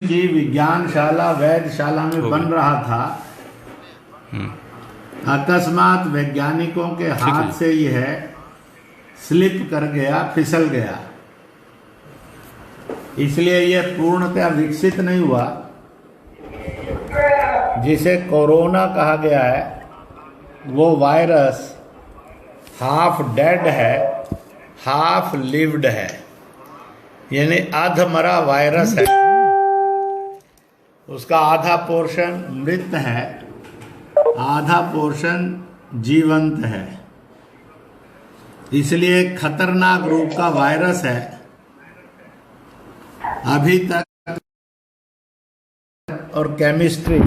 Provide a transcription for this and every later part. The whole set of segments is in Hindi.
की विज्ञानशाला वैधशाला में बन रहा था, अकस्मात वैज्ञानिकों के हाथ से यह स्लिप कर गया, फिसल गया। इसलिए यह पूर्णतः विकसित नहीं हुआ। जिसे कोरोना कहा गया है, वो वायरस हाफ डेड है, हाफ लिव्ड है, यानी अधमरा वायरस है। उसका आधा पोर्शन मृत है, आधा पोर्शन जीवंत है। इसलिए खतरनाक रूप का वायरस है। अभी तक और केमिस्ट्री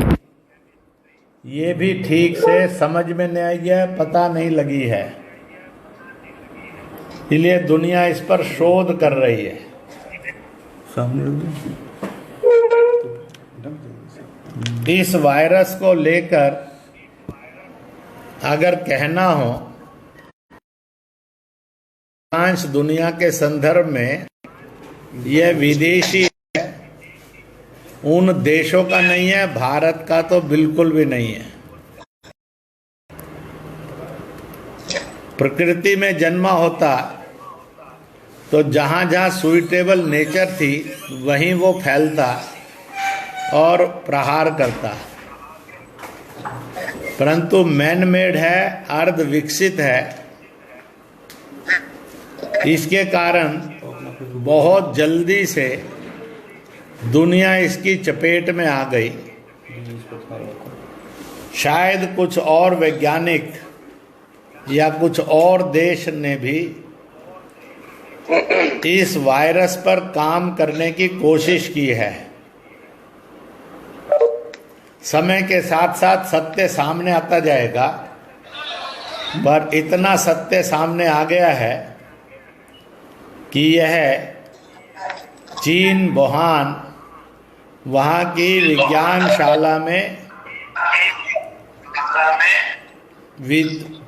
ये भी ठीक से समझ में नहीं आई है, पता नहीं लगी है। इसलिए दुनिया इस पर शोध कर रही है। इस वायरस को लेकर अगर कहना हो, अधिकांश दुनिया के संदर्भ में यह विदेशी है, उन देशों का नहीं है, भारत का तो बिल्कुल भी नहीं है। प्रकृति में जन्मा होता तो जहां जहां सुइटेबल नेचर थी वहीं वो फैलता और प्रहार करता, परंतु मैन मेड है, अर्ध विकसित है। इसके कारण बहुत जल्दी से दुनिया इसकी चपेट में आ गई। शायद कुछ और वैज्ञानिक या कुछ और देश ने भी इस वायरस पर काम करने की कोशिश की है। समय के साथ साथ सत्य सामने आता जाएगा, पर इतना सत्य सामने आ गया है कि यह चीन वुहान वहाँ की विज्ञानशाला में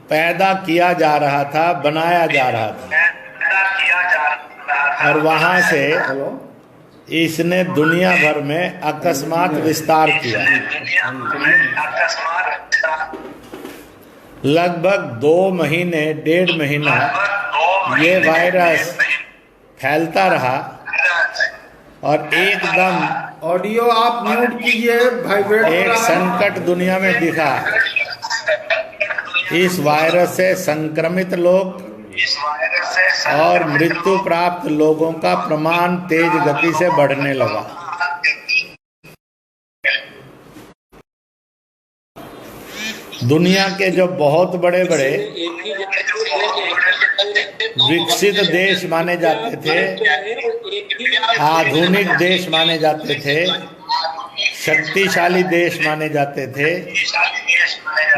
पैदा किया जा रहा था, बनाया जा रहा था, और वहाँ से इसने दुनिया भर में अकस्मात विस्तार किया। लगभग 2 महीने, 1.5 महीना ये वायरस फैलता रहा और एकदम ऑडियो आप म्यूट कीजिए, वाइब्रेट एक संकट दुनिया में दिखा। इस वायरस से संक्रमित लोग और मृत्यु प्राप्त लोगों का प्रमाण तेज गति से बढ़ने लगा। दुनिया के जो बहुत बड़े बड़े विकसित देश माने जाते थे, आधुनिक देश माने जाते थे, शक्तिशाली देश माने जाते थे,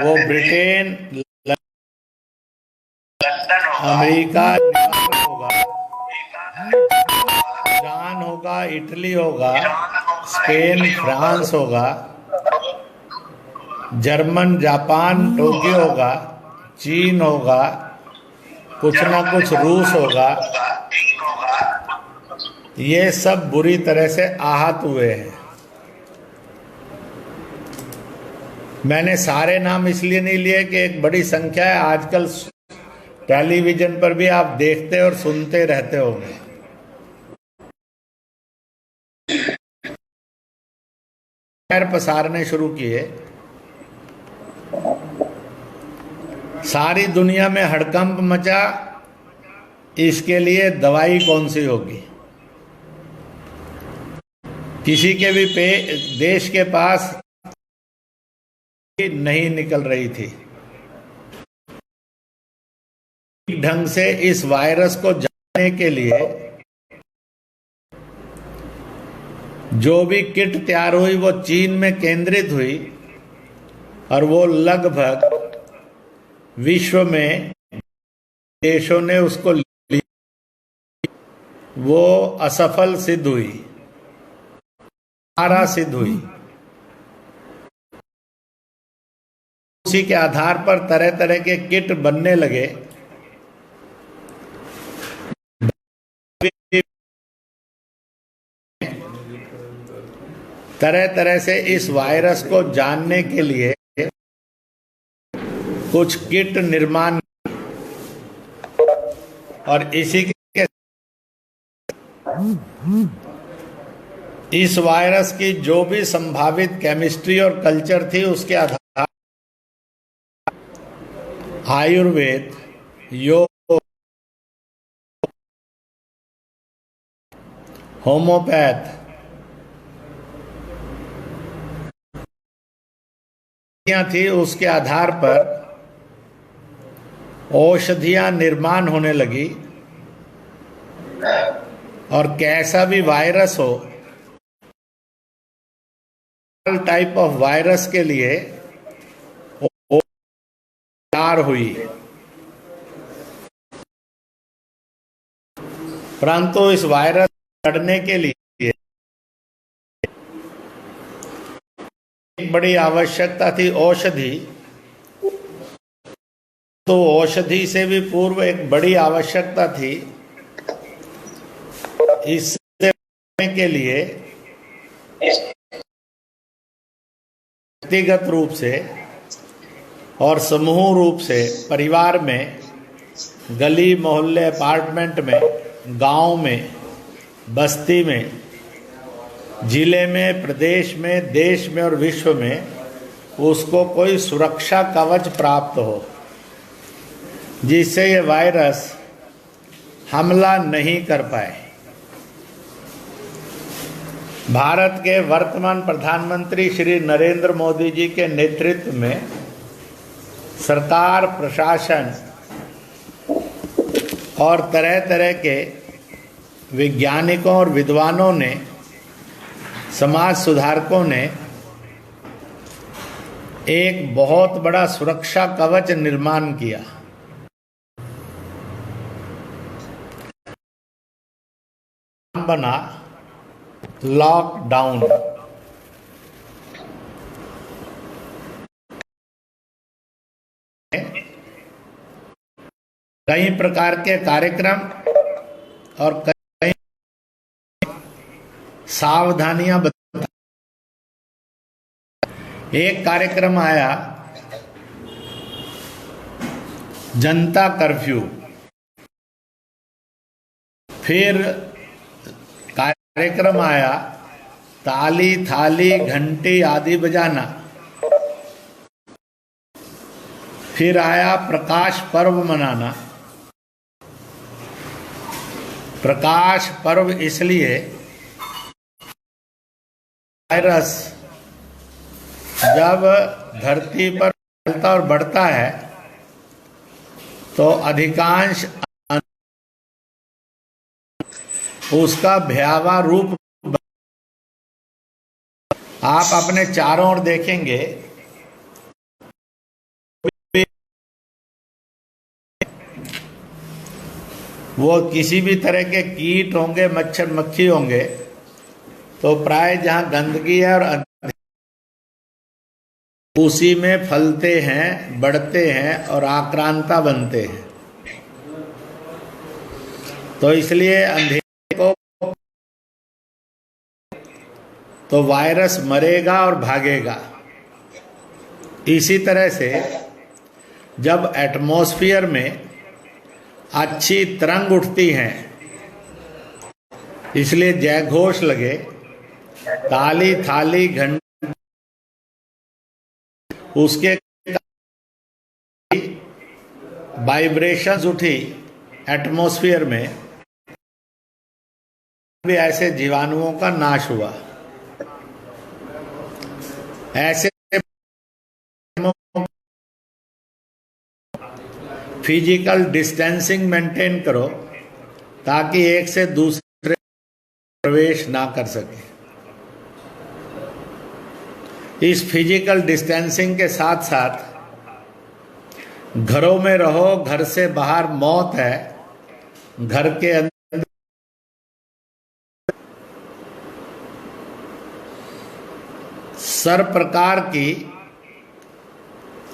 वो ब्रिटेन, अमेरिका होगा, ईरान होगा, इटली होगा, स्पेन, फ्रांस होगा, जर्मन, जापान, टोक्यो होगा, चीन होगा, कुछ ना कुछ रूस होगा, ये सब बुरी तरह से आहत हुए हैं। मैंने सारे नाम इसलिए नहीं लिए कि एक बड़ी संख्या है, आजकल टेलीविजन पर भी आप देखते और सुनते रहते होंगे। पैर पसारने शुरू किए, सारी दुनिया में हड़कंप मचा। इसके लिए दवाई कौन सी होगी? किसी के भी देश के पास नहीं निकल रही थी। ढंग से इस वायरस को जानने के लिए जो भी किट तैयार हुई वो चीन में केंद्रित हुई, और वो लगभग विश्व में देशों ने उसको ली, वो असफल सिद्ध हुई, हारा सिद्ध हुई। उसी के आधार पर तरह तरह के किट बनने लगे। तरह तरह से इस वायरस को जानने के लिए कुछ किट निर्माण और इसी के इस वायरस की जो भी संभावित केमिस्ट्री और कल्चर थी उसके आधार आयुर्वेद, योग, होम्योपैथ थी, उसके आधार पर औषधियां निर्माण होने लगी और कैसा भी वायरस हो, टाइप ऑफ वायरस के लिए तैयार हुई। परंतु इस वायरस लड़ने के लिए एक बड़ी आवश्यकता थी औषधि। तो औषधि से भी पूर्व एक बड़ी आवश्यकता थी इससे के लिए व्यक्तिगत रूप से और समूह रूप से परिवार में, गली मोहल्ले, अपार्टमेंट में, गांव में, बस्ती में, जिले में, प्रदेश में, देश में और विश्व में उसको कोई सुरक्षा कवच प्राप्त हो जिससे ये वायरस हमला नहीं कर पाए। भारत के वर्तमान प्रधानमंत्री श्री नरेंद्र मोदी जी के नेतृत्व में सरकार, प्रशासन और तरह तरह के वैज्ञानिकों और विद्वानों ने, समाज सुधारकों ने एक बहुत बड़ा सुरक्षा कवच निर्माण किया। बना लॉकडाउन। कई प्रकार के कार्यक्रम और कई सावधानियां बता। एक कार्यक्रम आया जनता कर्फ्यू, फिर कार्यक्रम आया ताली थाली घंटी आदि बजाना, फिर आया प्रकाश पर्व मनाना। प्रकाश पर्व इसलिए वायरस जब धरती पर फैलता और बढ़ता है तो अधिकांश उसका भयावह रूप आप अपने चारों ओर देखेंगे। वो किसी भी तरह के कीट होंगे, मच्छर मक्खी होंगे, तो प्राय जहां गंदगी है और उसी में फलते हैं, बढ़ते हैं और आक्रांता बनते हैं। तो इसलिए अंधेरे को तो वायरस मरेगा और भागेगा। इसी तरह से जब एटमॉस्फेयर में अच्छी तरंग उठती हैं, इसलिए जयघोष लगे, ताली थाली घंटी, उसके वाइब्रेशंस उठी एटमॉस्फेयर में, भी ऐसे जीवाणुओं का नाश हुआ। ऐसे फिजिकल डिस्टेंसिंग मेंटेन करो ताकि एक से दूसरे प्रवेश ना कर सके। इस फिजिकल डिस्टेंसिंग के साथ साथ घरों में रहो, घर से बाहर मौत है, घर के अंदर सर प्रकार की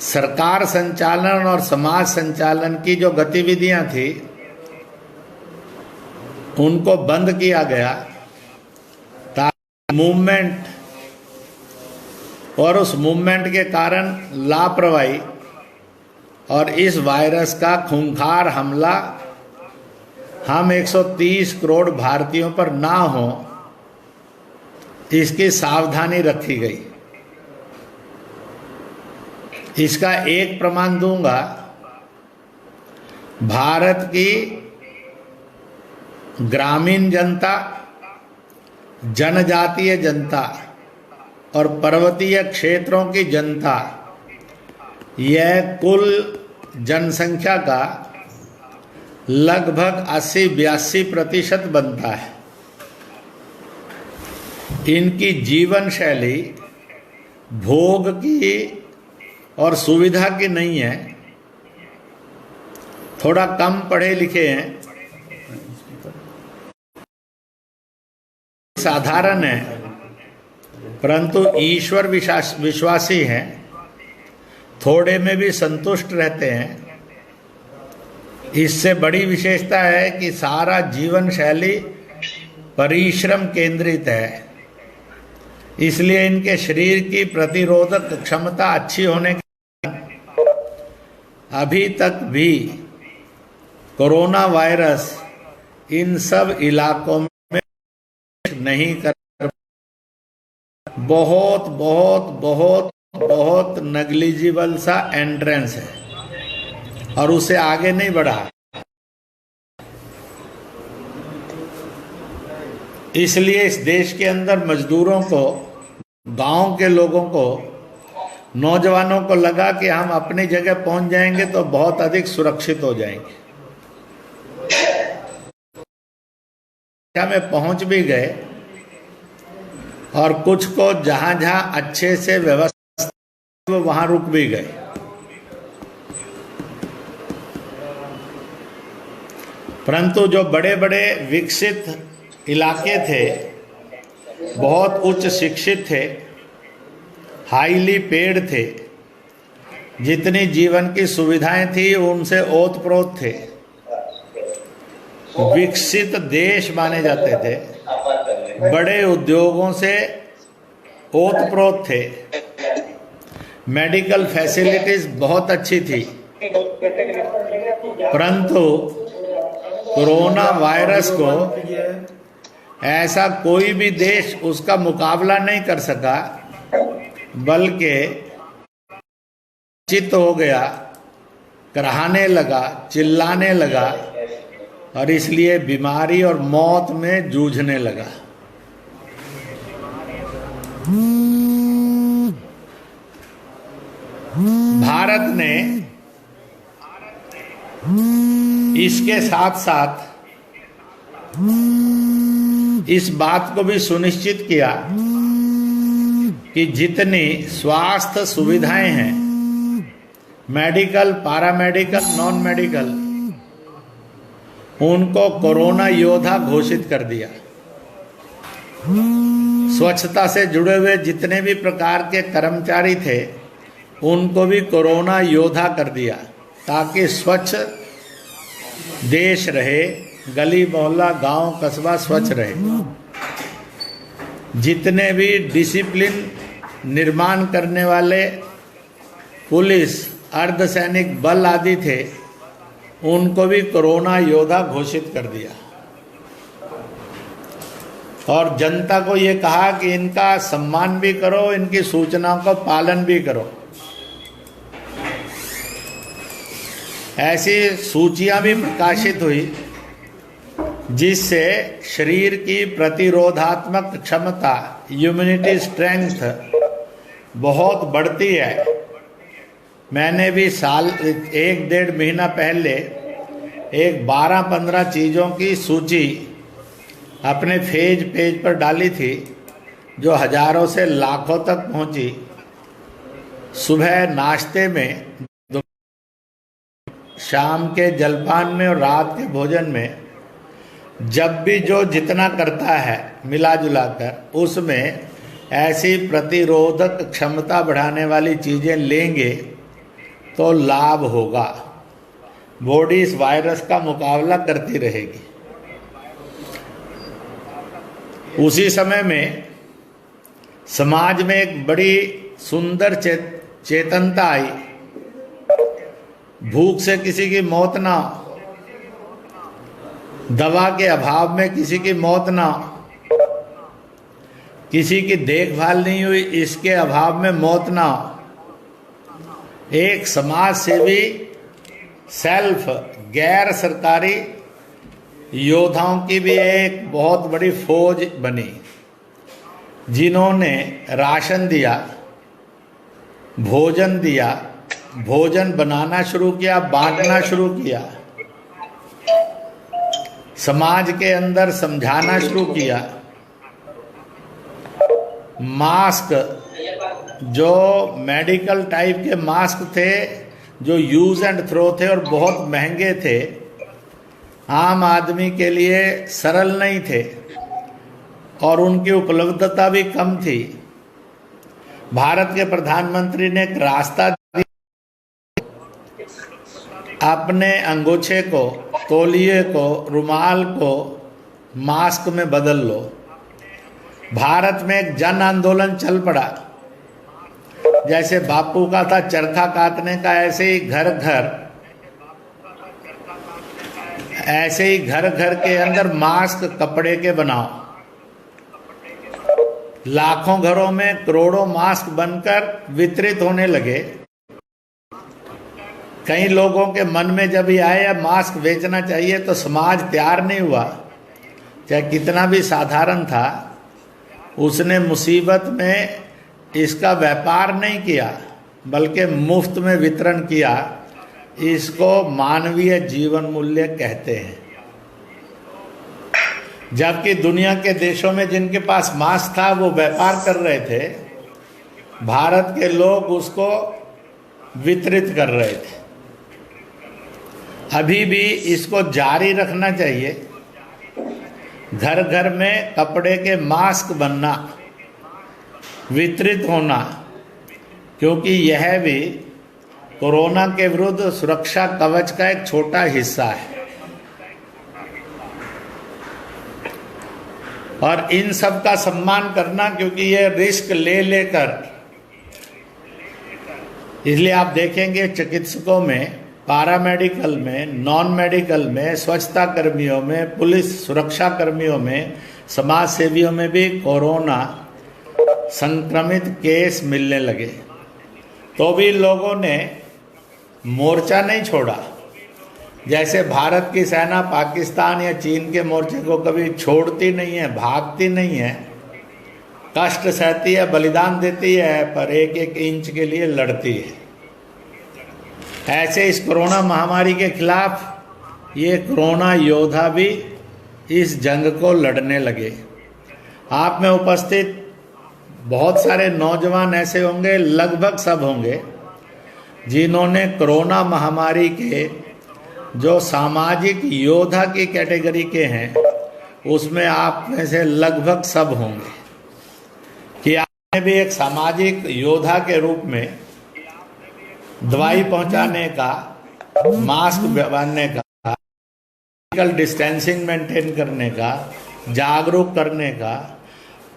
सरकार संचालन और समाज संचालन की जो गतिविधियां थी उनको बंद किया गया ताकि मूवमेंट और उस मूवमेंट के कारण लापरवाही और इस वायरस का खूंखार हमला हम 130 करोड़ भारतीयों पर ना हो, इसकी सावधानी रखी गई। इसका एक प्रमाण दूंगा। भारत की ग्रामीण जनता, जनजातीय जनता और पर्वतीय क्षेत्रों की जनता, यह कुल जनसंख्या का लगभग 80-82% बनता है। इनकी जीवन शैली भोग की और सुविधा की नहीं है, थोड़ा कम पढ़े लिखे हैं, साधारण है, परंतु ईश्वर विश्वासी हैं, थोड़े में भी संतुष्ट रहते हैं। इससे बड़ी विशेषता है कि सारा जीवन शैली परिश्रम केंद्रित है, इसलिए इनके शरीर की प्रतिरोधक क्षमता अच्छी होने के अभी तक भी कोरोना वायरस इन सब इलाकों में नहीं कर, बहुत बहुत बहुत बहुत नेग्लिजिबल सा एंट्रेंस है और उसे आगे नहीं बढ़ा। इसलिए इस देश के अंदर मजदूरों को, गांव के लोगों को, नौजवानों को लगा कि हम अपनी जगह पहुंच जाएंगे तो बहुत अधिक सुरक्षित हो जाएंगे। क्या में पहुंच भी गए और कुछ को जहां जहां अच्छे से व्यवस्था वो वहां रुक भी गए। परंतु जो बड़े बड़े विकसित इलाके थे, बहुत उच्च शिक्षित थे, हाईली पेड थे, जितनी जीवन की सुविधाएं थी उनसे ओतप्रोत थे, विकसित देश माने जाते थे, बड़े उद्योगों से ओतप्रोत थे, मेडिकल फैसिलिटीज बहुत अच्छी थी। परंतु कोरोना वायरस को ऐसा कोई भी देश उसका मुकाबला नहीं कर सका, बल्कि चित हो गया, कराहने लगा, चिल्लाने लगा और इसलिए बीमारी और मौत में जूझने लगा। भारत ने इसके साथ साथ इस बात को भी सुनिश्चित किया कि जितनी स्वास्थ्य सुविधाएं हैं, मेडिकल, पैरामेडिकल, नॉन मेडिकल, उनको कोरोना योद्धा घोषित कर दिया। स्वच्छता से जुड़े हुए जितने भी प्रकार के कर्मचारी थे उनको भी कोरोना योद्धा कर दिया, ताकि स्वच्छ देश रहे, गली मोहल्ला गांव कस्बा स्वच्छ रहे। जितने भी डिसिप्लिन निर्माण करने वाले पुलिस, अर्धसैनिक बल आदि थे उनको भी कोरोना योद्धा घोषित कर दिया और जनता को ये कहा कि इनका सम्मान भी करो, इनकी सूचनाओं का पालन भी करो। ऐसी सूचियां भी प्रकाशित हुई जिससे शरीर की प्रतिरोधात्मक क्षमता, इम्यूनिटी स्ट्रेंथ बहुत बढ़ती है। मैंने भी साल 1-1.5 महीना पहले एक 12-15 चीज़ों की सूची अपने पेज पर डाली थी, जो हजारों से लाखों तक पहुंची। सुबह नाश्ते में, शाम के जलपान में और रात के भोजन में, जब भी जो जितना करता है मिला जुला कर, उसमें ऐसी प्रतिरोधक क्षमता बढ़ाने वाली चीज़ें लेंगे तो लाभ होगा। बॉडी इस वायरस का मुकाबला करती रहेगी। उसी समय में समाज में एक बड़ी सुंदर चेतनता आई, भूख से किसी की मौत ना, दवा के अभाव में किसी की मौत ना, किसी की देखभाल नहीं हुई इसके अभाव में मौत ना, एक समाज सेवी सेल्फ गैर सरकारी योद्धाओं की भी एक बहुत बड़ी फौज बनी, जिन्होंने राशन दिया, भोजन दिया, भोजन बनाना शुरू किया, बांटना शुरू किया, समाज के अंदर समझाना शुरू किया। मास्क, जो मेडिकल टाइप के मास्क थे, जो यूज एंड थ्रो थे और बहुत महंगे थे, आम आदमी के लिए सरल नहीं थे और उनकी उपलब्धता भी कम थी। भारत के प्रधानमंत्री ने एक रास्ता दिया, अपने अंगोछे को, तौलिए को, रुमाल को मास्क में बदल लो। भारत में एक जन आंदोलन चल पड़ा, जैसे बापू का था चरखा कातने का, ऐसे ही घर घर के अंदर मास्क कपड़े के बनाओ। लाखों घरों में करोड़ों मास्क बनकर वितरित होने लगे। कई लोगों के मन में जब ये आया मास्क बेचना चाहिए तो समाज तैयार नहीं हुआ, चाहे कितना भी साधारण था। उसने मुसीबत में इसका व्यापार नहीं किया, बल्कि मुफ्त में वितरण किया। इसको मानवीय जीवन मूल्य कहते हैं। जबकि दुनिया के देशों में जिनके पास मास्क था वो व्यापार कर रहे थे, भारत के लोग उसको वितरित कर रहे थे। अभी भी इसको जारी रखना चाहिए। घर घर में कपड़े के मास्क बनना, वितरित होना, क्योंकि यह भी कोरोना के विरुद्ध सुरक्षा कवच का एक छोटा हिस्सा है। और इन सब का सम्मान करना, क्योंकि ये रिस्क ले लेकर, इसलिए आप देखेंगे चिकित्सकों में, पैरामेडिकल में, नॉन मेडिकल में, स्वच्छता कर्मियों में, पुलिस सुरक्षा कर्मियों में, समाज सेवियों में भी कोरोना संक्रमित केस मिलने लगे। तो भी लोगों ने मोर्चा नहीं छोड़ा। जैसे भारत की सेना पाकिस्तान या चीन के मोर्चे को कभी छोड़ती नहीं है, भागती नहीं है, कष्ट सहती है, बलिदान देती है, पर एक एक इंच के लिए लड़ती है। ऐसे इस कोरोना महामारी के खिलाफ ये कोरोना योद्धा भी इस जंग को लड़ने लगे। आप में उपस्थित बहुत सारे नौजवान ऐसे होंगे, लगभग सब होंगे, जिन्होंने कोरोना महामारी के जो सामाजिक योद्धा की कैटेगरी के हैं, उसमें आप में से लगभग सब होंगे कि आपने भी एक सामाजिक योद्धा के रूप में दवाई पहुंचाने का, मास्क बांधने का, फिजिकल डिस्टेंसिंग मेंटेन करने का, जागरूक करने का,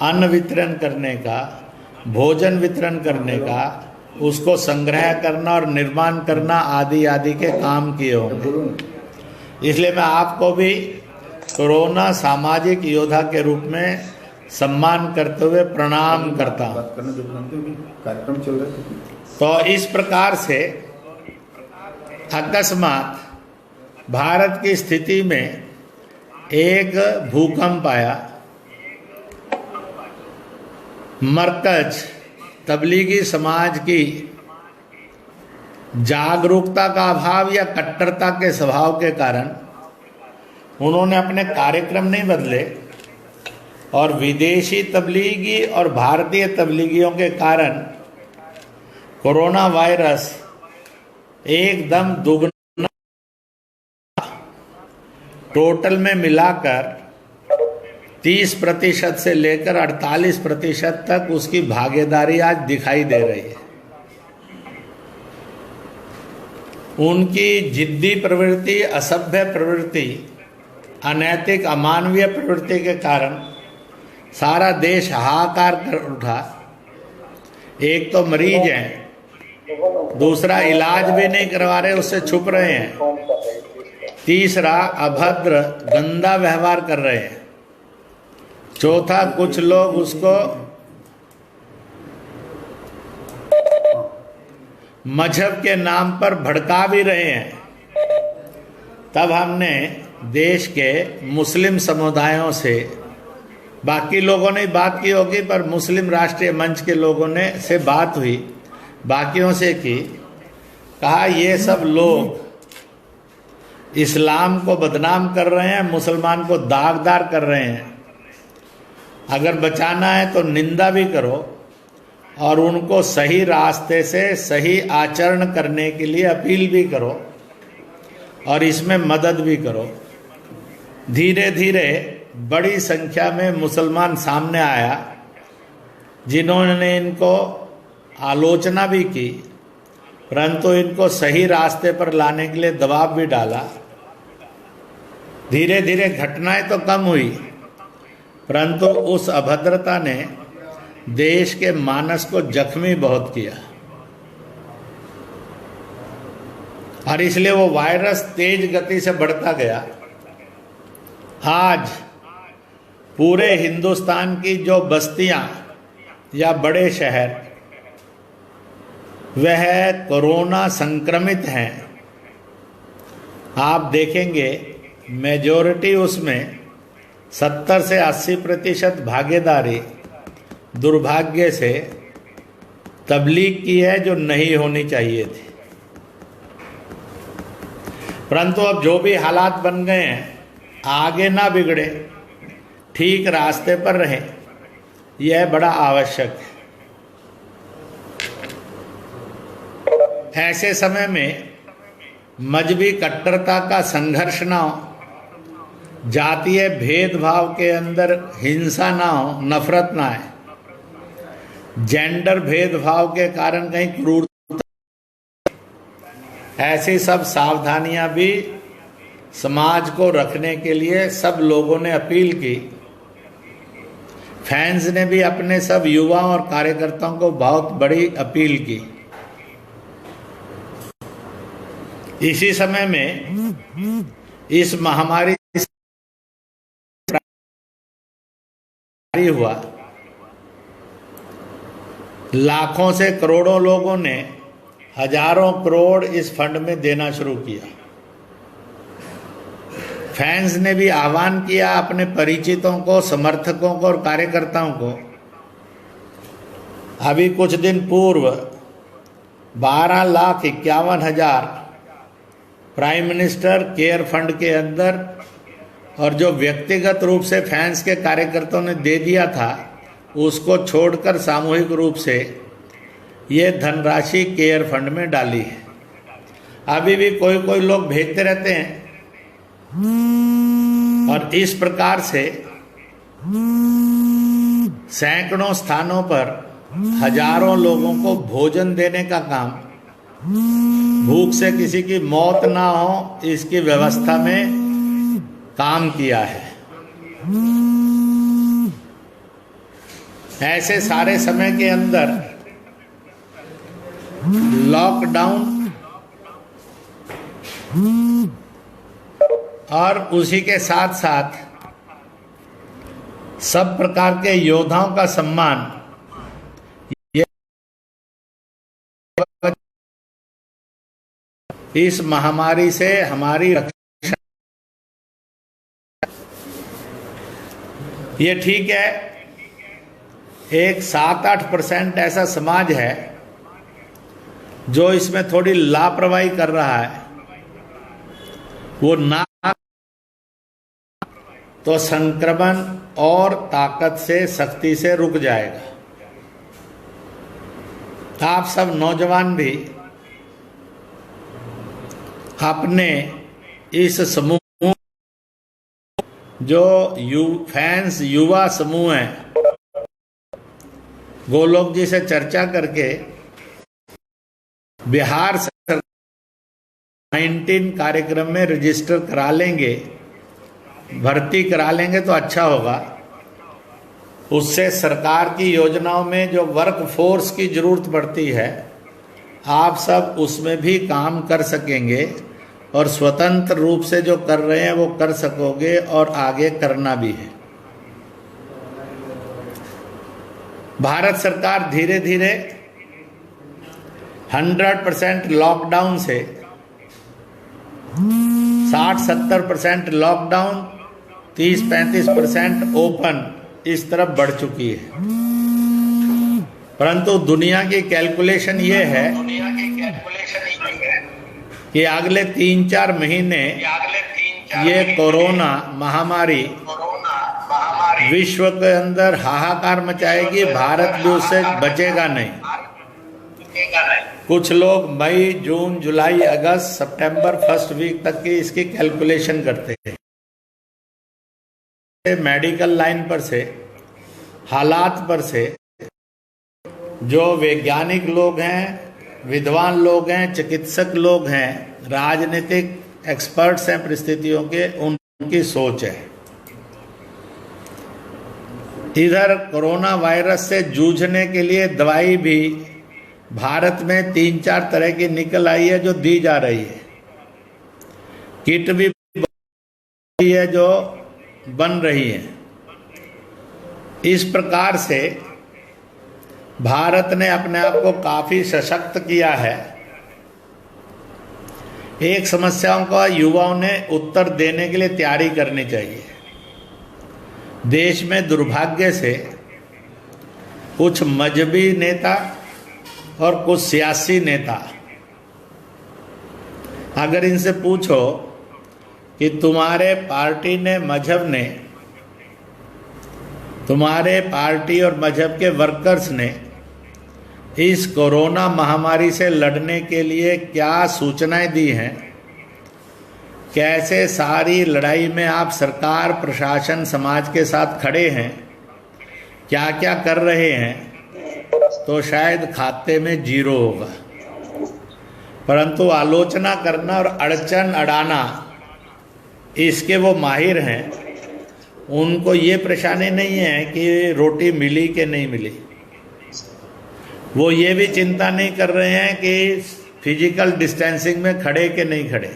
अन्न वितरण करने का, भोजन वितरण करने का, उसको संग्रह करना और निर्माण करना आदि आदि के काम किए होंगे। इसलिए मैं आपको भी कोरोना सामाजिक योद्धा के रूप में सम्मान करते हुए प्रणाम करता हूँ। कार्यक्रम चल रहा है। तो इस प्रकार से अकस्मात भारत की स्थिति में एक भूकंप आया। मरकज तबलीगी समाज की जागरूकता का अभाव या कट्टरता के स्वभाव के कारण उन्होंने अपने कार्यक्रम नहीं बदले और विदेशी तबलीगी और भारतीय तबलीगियों के कारण कोरोना वायरस एकदम दुगना, टोटल में मिलाकर 30% से लेकर 48% तक उसकी भागीदारी आज दिखाई दे रही है। उनकी जिद्दी प्रवृत्ति, असभ्य प्रवृत्ति, अनैतिक अमानवीय प्रवृत्ति के कारण सारा देश हाहाकार कर उठा। एक तो मरीज हैं, दूसरा इलाज भी नहीं करवा रहे, उससे छुप रहे हैं, तीसरा अभद्र गंदा व्यवहार कर रहे हैं, चौथा कुछ लोग उसको मजहब के नाम पर भड़का भी रहे हैं। तब हमने देश के मुस्लिम समुदायों से, बाकी लोगों ने बात की होगी पर मुस्लिम राष्ट्रीय मंच के लोगों ने से बात हुई, बाकियों से की, कहा ये सब लोग इस्लाम को बदनाम कर रहे हैं, मुसलमान को दागदार कर रहे हैं। अगर बचाना है तो निंदा भी करो और उनको सही रास्ते से सही आचरण करने के लिए अपील भी करो और इसमें मदद भी करो। धीरे धीरे बड़ी संख्या में मुसलमान सामने आया, जिन्होंने इनको आलोचना भी की, परंतु इनको सही रास्ते पर लाने के लिए दबाव भी डाला। धीरे धीरे घटनाएं तो कम हुई, परंतु उस अभद्रता ने देश के मानस को जख्मी बहुत किया और इसलिए वो वायरस तेज गति से बढ़ता गया। आज पूरे हिंदुस्तान की जो बस्तियां या बड़े शहर वह कोरोना संक्रमित हैं। आप देखेंगे मेजॉरिटी उसमें 70 से 80% भागीदारी दुर्भाग्य से तबलीग की है, जो नहीं होनी चाहिए थी। परंतु अब जो भी हालात बन गए हैं, आगे ना बिगड़े, ठीक रास्ते पर रहे, यह बड़ा आवश्यक है। ऐसे समय में मजहबी कट्टरता का संघर्ष ना हो, जातीय भेदभाव के अंदर हिंसा ना हो, नफरत ना आए, जेंडर भेदभाव के कारण कहीं क्रूरता, ऐसी सब सावधानियां भी समाज को रखने के लिए सब लोगों ने अपील की। फैंस ने भी अपने सब युवाओं और कार्यकर्ताओं को बहुत बड़ी अपील की। इसी समय में इस महामारी हुआ, लाखों से करोड़ों लोगों ने हजारों करोड़ इस फंड में देना शुरू किया। फैंस ने भी आह्वान किया अपने परिचितों को, समर्थकों को और कार्यकर्ताओं को। अभी कुछ दिन पूर्व 12,51,000 प्राइम मिनिस्टर केयर फंड के अंदर और जो व्यक्तिगत रूप से फैंस के कार्यकर्ताओं ने दे दिया था, उसको छोड़कर सामूहिक रूप से ये धनराशि केयर फंड में डाली है। अभी भी कोई कोई लोग भेजते रहते हैं और इस प्रकार से सैकड़ों स्थानों पर हजारों लोगों को भोजन देने का काम, भूख से किसी की मौत ना हो इसकी व्यवस्था में काम किया है। ऐसे सारे समय के अंदर लॉकडाउन और उसी के साथ साथ सब प्रकार के योद्धाओं का सम्मान, इस महामारी से हमारी रक्षा, ये ठीक है। एक 7-8% ऐसा समाज है जो इसमें थोड़ी लापरवाही कर रहा है, वो ना तो संक्रमण और ताकत से, सख्ती से रुक जाएगा। आप सब नौजवान भी अपने इस समूह, जो फैंस युवा समूह है, गोलोक जी से चर्चा करके बिहार सरकार 19 कार्यक्रम में रजिस्टर करा लेंगे, भर्ती करा लेंगे तो अच्छा होगा। उससे सरकार की योजनाओं में जो वर्क फोर्स की जरूरत पड़ती है, आप सब उसमें भी काम कर सकेंगे और स्वतंत्र रूप से जो कर रहे हैं वो कर सकोगे और आगे करना भी है। भारत सरकार धीरे धीरे 100% लॉकडाउन से 60-70% लॉकडाउन, 30-35% ओपन, इस तरफ बढ़ चुकी है। परंतु दुनिया की कैलकुलेशन ये है कि अगले 3-4 महीने ये कोरोना महामारी विश्व के अंदर हाहाकार मचाएगी, भारत भी उससे बचेगा नहीं। कुछ लोग मई, जून, जुलाई, अगस्त, सितंबर फर्स्ट वीक तक की इसकी कैलकुलेशन करते हैं। मेडिकल लाइन पर से, हालात पर से, जो वैज्ञानिक लोग हैं, विद्वान लोग हैं, चिकित्सक लोग हैं, राजनीतिक एक्सपर्ट्स हैं परिस्थितियों के, उनकी सोच है। इधर कोरोना वायरस से जूझने के लिए दवाई भी भारत में 3-4 तरह की निकल आई है जो दी जा रही है। किट भी है जो बन रही है। इस प्रकार से भारत ने अपने आप को काफी सशक्त किया है। एक समस्याओं का युवाओं ने उत्तर देने के लिए तैयारी करनी चाहिए। देश में दुर्भाग्य से कुछ मजहबी नेता और कुछ सियासी नेता, अगर इनसे पूछो कि तुम्हारे पार्टी ने, मजहब ने, तुम्हारे पार्टी और मजहब के वर्कर्स ने इस कोरोना महामारी से लड़ने के लिए क्या सूचनाएं दी हैं, कैसे सारी लड़ाई में आप सरकार, प्रशासन, समाज के साथ खड़े हैं, क्या क्या कर रहे हैं, तो शायद खाते में 0 होगा। परंतु आलोचना करना और अड़चन अड़ाना, इसके वो माहिर हैं। उनको ये परेशानी नहीं है कि रोटी मिली कि नहीं मिली। वो ये भी चिंता नहीं कर रहे हैं कि फिजिकल डिस्टेंसिंग में खड़े कि नहीं खड़े।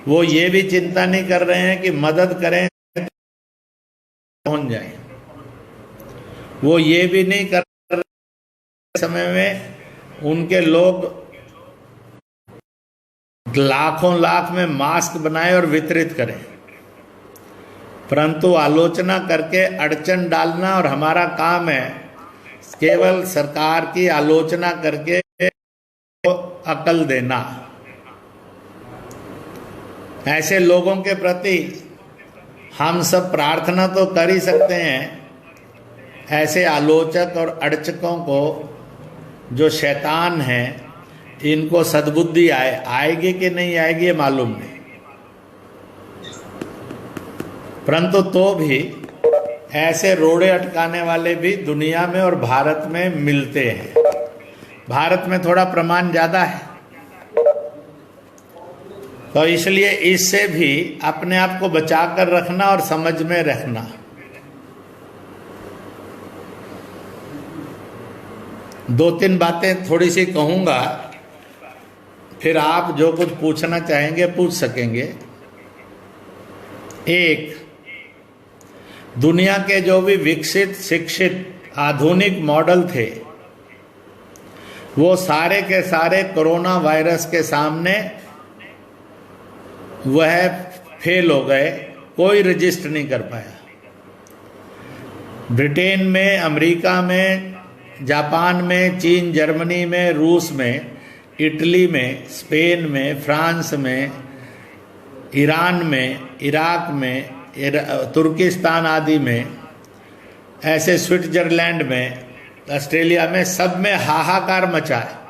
वो ये भी चिंता नहीं कर रहे हैं कि मदद करें पहुंच जाए। वो ये भी नहीं कर रहे समय में उनके लोग लाखों लाख में मास्क बनाए और वितरित करें। परंतु आलोचना करके अड़चन डालना, और हमारा काम है केवल सरकार की आलोचना करके अकल देना। ऐसे लोगों के प्रति हम सब प्रार्थना तो कर ही सकते हैं, ऐसे आलोचक और अड़चकों को, जो शैतान हैं, इनको सद्बुद्धि आएगी कि नहीं आएगी ये मालूम नहीं। परंतु तो भी ऐसे रोड़े अटकाने वाले भी दुनिया में और भारत में मिलते हैं। भारत में थोड़ा प्रमाण ज्यादा है, तो इसलिए इससे भी अपने आप को बचाकर रखना और समझ में रखना। दो तीन बातें थोड़ी सी कहूंगा, फिर आप जो कुछ पूछना चाहेंगे पूछ सकेंगे। एक, दुनिया के जो भी विकसित, शिक्षित, आधुनिक मॉडल थे, वो सारे के सारे कोरोना वायरस के सामने वह फेल हो गए, कोई रजिस्टर नहीं कर पाया। ब्रिटेन में, अमेरिका में, जापान में, चीन, जर्मनी में, रूस में, इटली में, स्पेन में, फ्रांस में, ईरान में, इराक में, तुर्किस्तान आदि में, ऐसे स्विट्जरलैंड में, ऑस्ट्रेलिया में, सब में हाहाकार मचा है।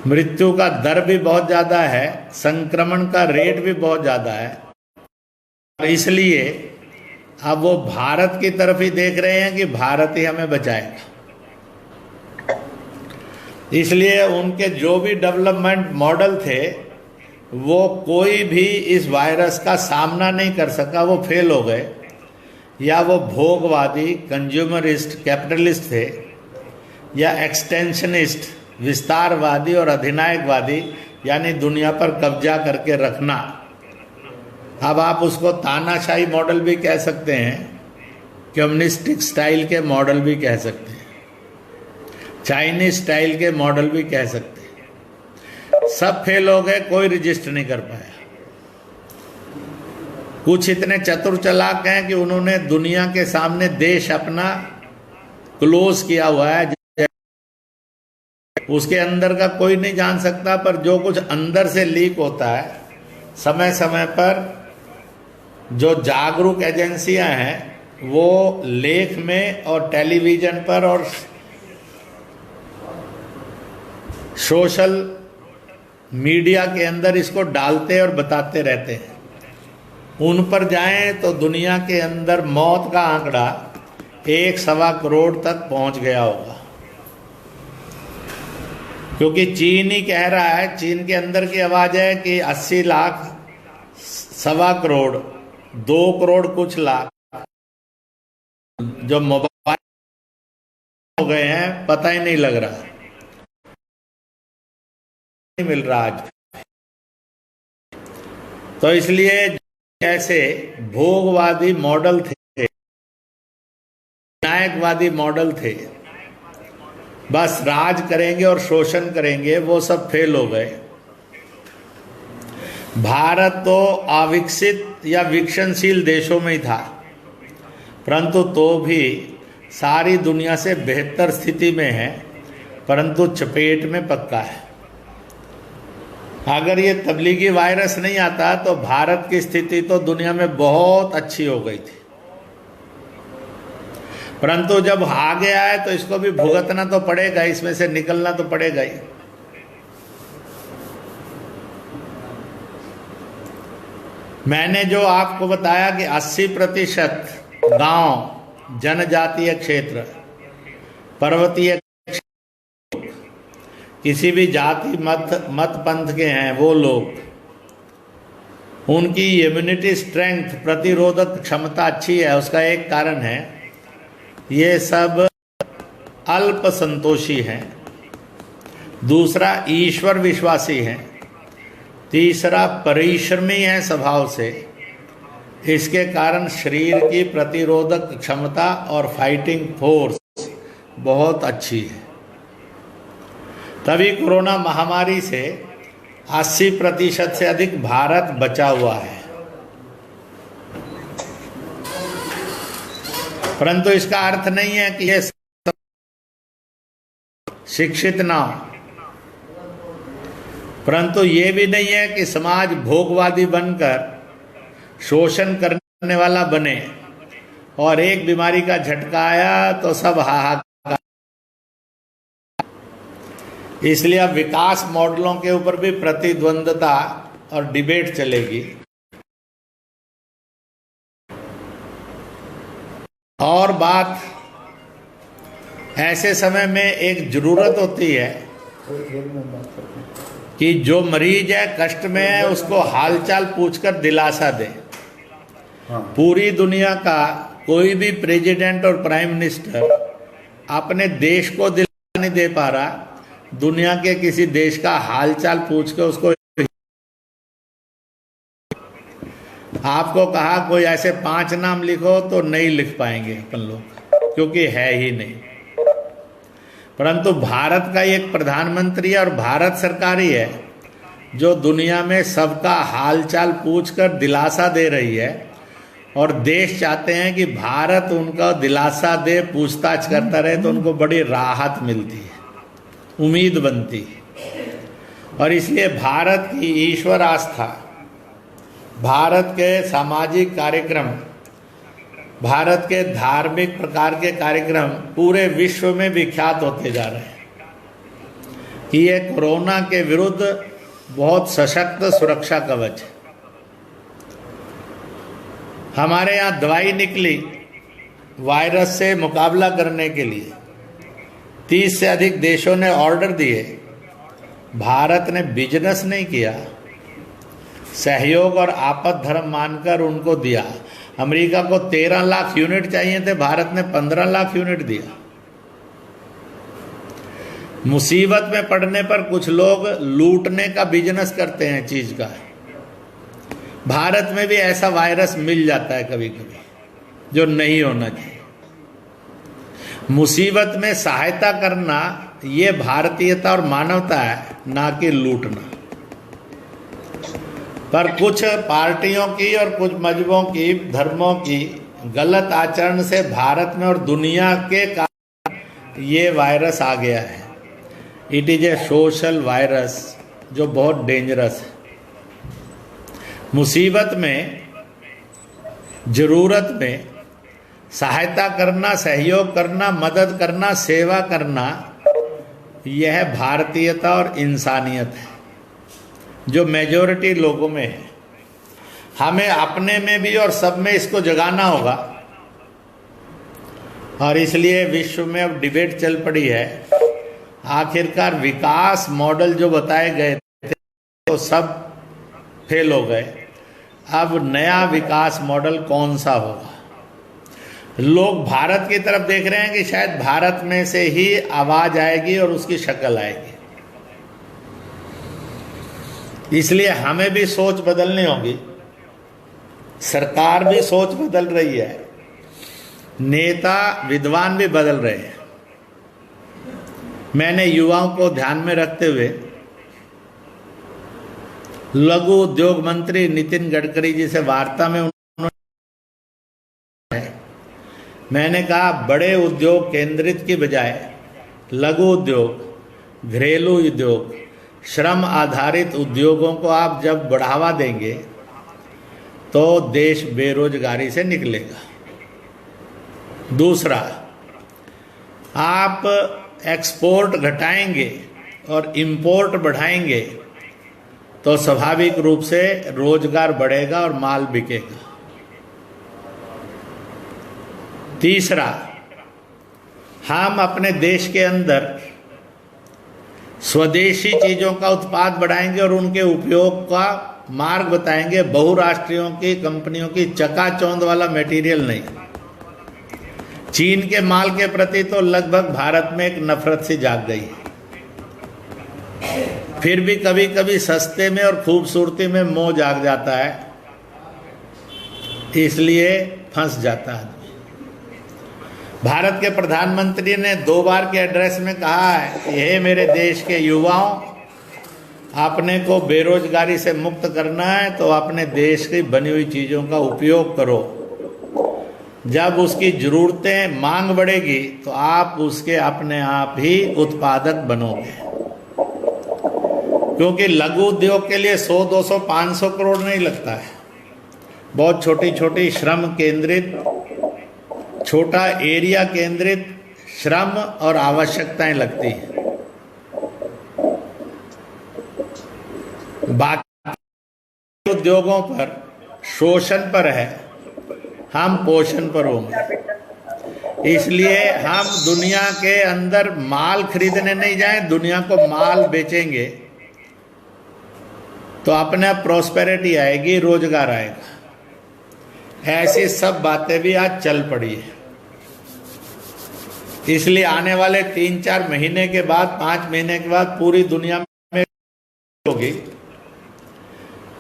मृत्यु का दर भी बहुत ज्यादा है, संक्रमण का रेट भी बहुत ज्यादा है। इसलिए अब वो भारत की तरफ ही देख रहे हैं कि भारत ही हमें बचाएगा। इसलिए उनके जो भी डेवलपमेंट मॉडल थे, वो कोई भी इस वायरस का सामना नहीं कर सका, वो फेल हो गए। या वो भोगवादी कंज्यूमरिस्ट कैपिटलिस्ट थे, या एक्सटेंशनिस्ट विस्तारवादी और अधिनायकवादी यानी दुनिया पर कब्जा करके रखना। अब आप उसको तानाशाही मॉडल भी कह सकते हैं, कम्युनिस्टिक स्टाइल के मॉडल भी कह सकते हैं, चाइनीज स्टाइल के मॉडल भी कह सकते हैं। सब फेल हो गए, कोई रजिस्ट नहीं कर पाया। कुछ इतने चतुर चालाक हैं कि उन्होंने दुनिया के सामने देश अपना क्लोज किया हुआ है, उसके अंदर का कोई नहीं जान सकता, पर जो कुछ अंदर से लीक होता है समय समय पर जो जागरूक एजेंसियां हैं वो लेख में और टेलीविजन पर और सोशल मीडिया के अंदर इसको डालते और बताते रहते हैं। उन पर जाएं तो दुनिया के अंदर मौत का आंकड़ा 1.25 करोड़ तक पहुंच गया होगा, क्योंकि चीन ही कह रहा है, चीन के अंदर की आवाज है कि 80 लाख 1.25 करोड़ 2 करोड़ कुछ लाख जो मोबाइल हो गए हैं, पता ही नहीं लग रहा, नहीं मिल रहा आज। तो इसलिए ऐसे भोगवादी मॉडल थे, नायकवादी मॉडल थे, बस राज करेंगे और शोषण करेंगे, वो सब फेल हो गए। भारत तो अविकसित या विकसनशील देशों में ही था, परंतु तो भी सारी दुनिया से बेहतर स्थिति में है, परंतु चपेट में पक्का है। अगर ये तबलीगी वायरस नहीं आता तो भारत की स्थिति तो दुनिया में बहुत अच्छी हो गई थी, परंतु जब आ गया है तो इसको भी भुगतना तो पड़ेगा, इसमें से निकलना तो पड़ेगा ही। मैंने जो आपको बताया कि 80% गांव जनजातीय क्षेत्र, पर्वतीय किसी भी जाति मत पंथ के हैं वो लोग, उनकी इम्यूनिटी स्ट्रेंथ प्रतिरोधक क्षमता अच्छी है। उसका एक कारण है ये सब अल्प संतोषी हैं, दूसरा ईश्वर विश्वासी हैं, तीसरा परिश्रमी है स्वभाव से। इसके कारण शरीर की प्रतिरोधक क्षमता और फाइटिंग फोर्स बहुत अच्छी है। तभी कोरोना महामारी से 80% से अधिक भारत बचा हुआ है। परंतु इसका अर्थ नहीं है कि ये शिक्षित ना हो, परंतु ये भी नहीं है कि समाज भोगवादी बनकर शोषण करने वाला बने और एक बीमारी का झटका आया तो सब हाहाकार। इसलिए अब विकास मॉडलों के ऊपर भी प्रतिद्वंदता और डिबेट चलेगी। और बात ऐसे समय में एक जरूरत होती है कि जो मरीज है, कष्ट में है, उसको हालचाल पूछकर दिलासा दे। पूरी दुनिया का कोई भी प्रेसिडेंट और प्राइम मिनिस्टर अपने देश को दिलासा नहीं दे पा रहा, दुनिया के किसी देश का हालचाल पूछ के उसको। आपको कहा कोई ऐसे 5 नाम लिखो तो नहीं लिख पाएंगे अपन लोग, क्योंकि है ही नहीं। परंतु भारत का एक प्रधानमंत्री और भारत सरकार ही है जो दुनिया में सबका हालचाल पूछकर दिलासा दे रही है, और देश चाहते हैं कि भारत उनका दिलासा दे, पूछताछ करता रहे, तो उनको बड़ी राहत मिलती है, उम्मीद बनती है। और इसलिए भारत की ईश्वर आस्था, भारत के सामाजिक कार्यक्रम, भारत के धार्मिक प्रकार के कार्यक्रम पूरे विश्व में विख्यात होते जा रहे हैं कि ये कोरोना के विरुद्ध बहुत सशक्त सुरक्षा कवच है। हमारे यहाँ दवाई निकली वायरस से मुकाबला करने के लिए, 30 से अधिक देशों ने ऑर्डर दिए, भारत ने बिजनेस नहीं किया, सहयोग और आपद धर्म मानकर उनको दिया। अमेरिका को 13 लाख यूनिट चाहिए थे, भारत ने 15 लाख यूनिट दिया। मुसीबत में पड़ने पर कुछ लोग लूटने का बिजनेस करते हैं चीज का। भारत में भी ऐसा वायरस मिल जाता है कभी कभी, जो नहीं होना चाहिए। मुसीबत में सहायता करना ये भारतीयता और मानवता है, ना कि लूटना। पर कुछ पार्टियों की और कुछ मजहबों की, धर्मों की गलत आचरण से भारत में और दुनिया के कारण ये वायरस आ गया है। It is A social virus जो बहुत डेंजरस है। मुसीबत में, जरूरत में सहायता करना, सहयोग करना, मदद करना, सेवा करना, यह भारतीयता और इंसानियत है जो मेजॉरिटी लोगों में है। हमें अपने में भी और सब में इसको जगाना होगा। और इसलिए विश्व में अब डिबेट चल पड़ी है। आखिरकार विकास मॉडल जो बताए गए थे तो सब फेल हो गए। अब नया विकास मॉडल कौन सा होगा? लोग भारत की तरफ देख रहे हैं कि शायद भारत में से ही आवाज आएगी और उसकी शक्ल आएगी। इसलिए हमें भी सोच बदलनी होगी। सरकार भी सोच बदल रही है, नेता विद्वान भी बदल रहे हैं। मैंने युवाओं को ध्यान में रखते हुए लघु उद्योग मंत्री नितिन गडकरी जी से वार्ता में मैंने कहा, बड़े उद्योग केंद्रित की बजाय लघु उद्योग, घरेलू उद्योग, श्रम आधारित उद्योगों को आप जब बढ़ावा देंगे तो देश बेरोजगारी से निकलेगा। दूसरा, आप एक्सपोर्ट घटाएंगे और इंपोर्ट बढ़ाएंगे तो स्वाभाविक रूप से रोजगार बढ़ेगा और माल बिकेगा। तीसरा, हम अपने देश के अंदर स्वदेशी चीजों का उत्पाद बढ़ाएंगे और उनके उपयोग का मार्ग बताएंगे। बहुराष्ट्रीयों की कंपनियों की चकाचौंध वाला मटेरियल नहीं। चीन के माल के प्रति तो लगभग भारत में एक नफरत सी जाग गई है। फिर भी कभी कभी सस्ते में और खूबसूरती में मोह जाग जाता है, इसलिए फंस जाता है। भारत के प्रधानमंत्री ने 2 बार के एड्रेस में कहा है, हे मेरे देश के युवाओं, अपने को बेरोजगारी से मुक्त करना है तो अपने देश की बनी हुई चीजों का उपयोग करो। जब उसकी जरूरतें, मांग बढ़ेगी तो आप उसके अपने आप ही उत्पादक बनोगे। क्योंकि लघु उद्योग के लिए 100, 200, 500 करोड़ नहीं लगता है। बहुत छोटी छोटी श्रम केंद्रित, छोटा एरिया केंद्रित श्रम और आवश्यकताएं लगती हैं। बाकी उद्योगों पर शोषण पर है, हम पोषण पर होंगे। इसलिए हम दुनिया के अंदर माल खरीदने नहीं जाएं, दुनिया को माल बेचेंगे तो अपने आप प्रॉस्पेरिटी आएगी, रोजगार आएगा। ऐसी सब बातें भी आज चल पड़ी है। इसलिए आने वाले 3-4 महीने के बाद, 5 महीने के बाद पूरी दुनिया में होगी।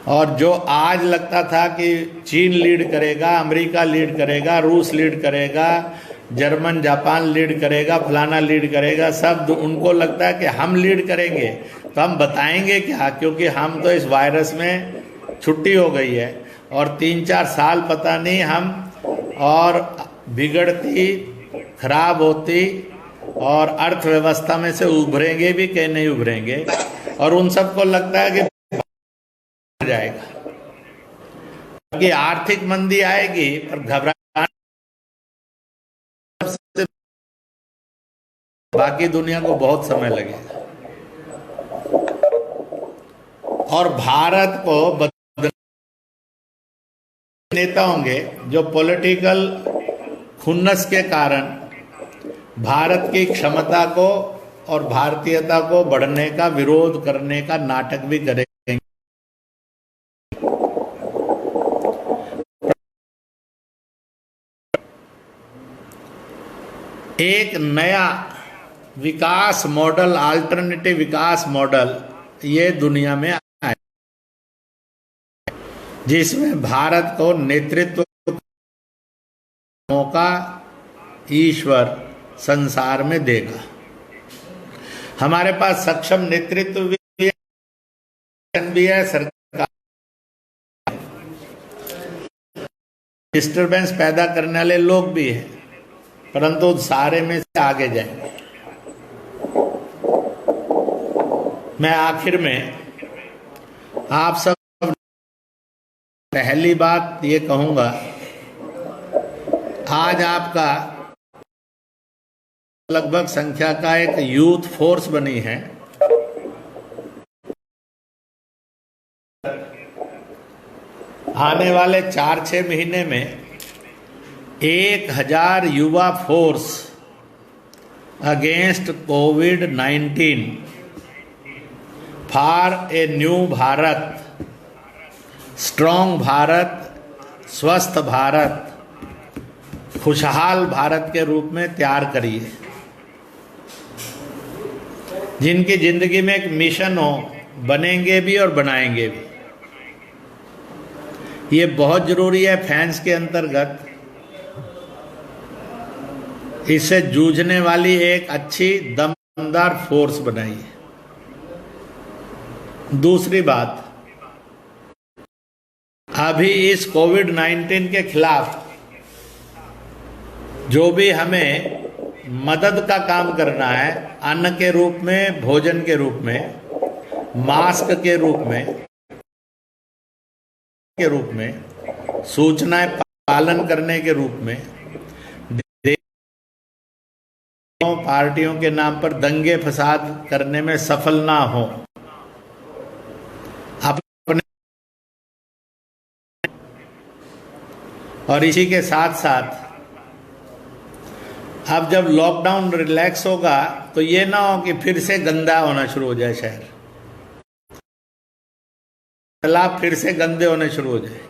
और जो आज लगता था कि चीन लीड करेगा, अमेरिका लीड करेगा, रूस लीड करेगा, जर्मन जापान लीड करेगा, फलाना लीड करेगा, सब उनको लगता है कि हम लीड करेंगे। तो हम बताएंगे क्या? क्योंकि हम तो इस वायरस में छुट्टी हो गई है और 3-4 साल पता नहीं हम और बिगड़ती, खराब होती और अर्थव्यवस्था में से उभरेंगे भी कि नहीं उभरेंगे। और उन सबको लगता है कि जाएगा कि आर्थिक मंदी आएगी, पर घबराने, बाकी दुनिया को बहुत समय लगेगा। और भारत को नेता होंगे जो पॉलिटिकल खुन्नस के कारण भारत की क्षमता को और भारतीयता को बढ़ने का, विरोध करने का नाटक भी करेंगे। एक नया विकास मॉडल, अल्टरनेटिव विकास मॉडल ये दुनिया में आया, जिसमें भारत को नेतृत्व मौका ईश्वर संसार में देगा। हमारे पास सक्षम नेतृत्व भी है, सरकार डिस्टरबेंस पैदा करने वाले लोग भी हैं, परंतु सारे में से आगे जाएंगे। मैं आखिर में आप सब पहली बात ये कहूंगा, आज आपका लगभग संख्या का एक यूथ फोर्स बनी है। आने वाले 4-6 महीने में 1000 युवा force against covid for a new Bharat, strong Bharat, स्वस्थ भारत, खुशहाल भारत के रूप में तैयार करिए, जिनकी जिंदगी में एक मिशन हो, बनेंगे भी और बनाएंगे भी। ये बहुत जरूरी है। फैंस के अंतर्गत इससे जूझने वाली एक अच्छी दमदार फोर्स बनाइए। दूसरी बात, अभी इस कोविड-19 के खिलाफ जो भी हमें मदद का काम करना है, अन्न के रूप में, भोजन के रूप में, मास्क के रूप में, सूचनाएं पालन करने के रूप में, पार्टियों के नाम पर दंगे फसाद करने में सफल ना हो, अपने और इसी के साथ साथ अब जब लॉकडाउन रिलैक्स होगा तो ये ना हो कि फिर से गंदा होना शुरू हो जाए, शहर तालाब फिर से गंदे होने शुरू हो जाए।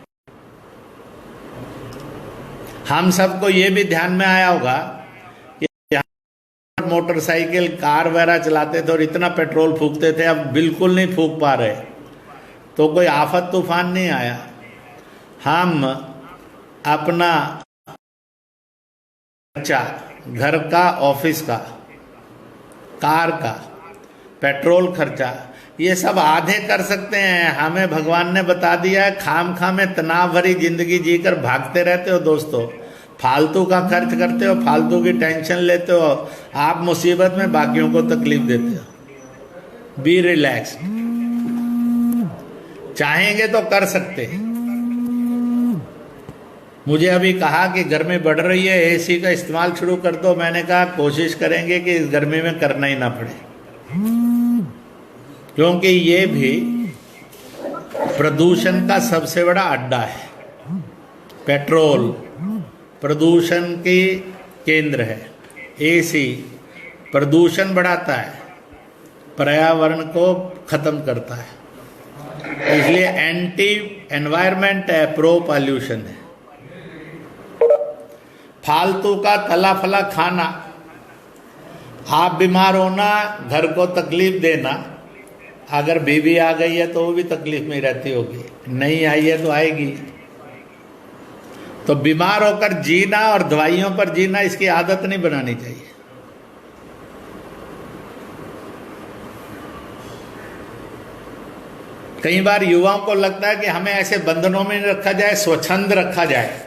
हम सबको ये भी ध्यान में आया होगा कि मोटरसाइकिल, कार वगैरह चलाते थे और इतना पेट्रोल फूकते थे, अब बिल्कुल नहीं फूक पा रहे, तो कोई आफत तूफान नहीं आया। हम अपना खर्चा, घर का, ऑफिस का, कार का, पेट्रोल खर्चा, ये सब आधे कर सकते हैं। हमें भगवान ने बता दिया है, खाम में तनाव भरी जिंदगी जीकर भागते रहते हो दोस्तों, फालतू का खर्च करते हो, फालतू की टेंशन लेते हो, आप मुसीबत में बाकियों को तकलीफ देते हो। बी रिलैक्स्ड, चाहेंगे तो कर सकते हैं। मुझे अभी कहा कि गर्मी बढ़ रही है, एसी का इस्तेमाल शुरू कर दो। मैंने कहा कोशिश करेंगे कि इस गर्मी में करना ही ना पड़े, क्योंकि ये भी प्रदूषण का सबसे बड़ा अड्डा है। पेट्रोल प्रदूषण की केंद्र है, एसी प्रदूषण बढ़ाता है, पर्यावरण को खत्म करता है, इसलिए एंटी एनवायरमेंट है, प्रो पॉल्यूशन है। फालतू का तला फला खाना, आप बीमार होना, घर को तकलीफ देना, अगर बीवी आ गई है तो वो भी तकलीफ में रहती होगी, नहीं आई है तो आएगी। तो बीमार होकर जीना और दवाइयों पर जीना, इसकी आदत नहीं बनानी चाहिए। कई बार युवाओं को लगता है कि हमें ऐसे बंधनों में नहीं रखा जाए, स्वच्छंद रखा जाए।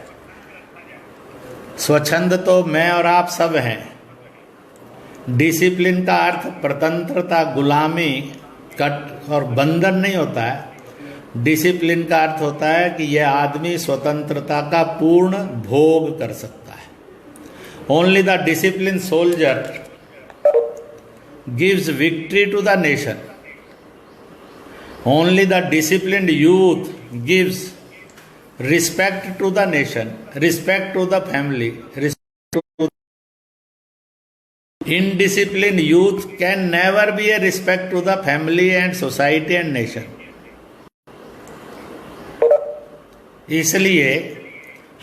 स्वच्छंद तो मैं और आप सब हैं। डिसिप्लिन का अर्थ प्रतंत्रता, गुलामी, कट और बंधन नहीं होता है। डिसिप्लिन का अर्थ होता है कि यह आदमी स्वतंत्रता का पूर्ण भोग कर सकता है। Only the discipline soldier gives victory to the nation. Only the disciplined youth gives respect to the nation, respect to the family, respect to indisciplined youth can never be a respect to the family and society and nation. इसलिए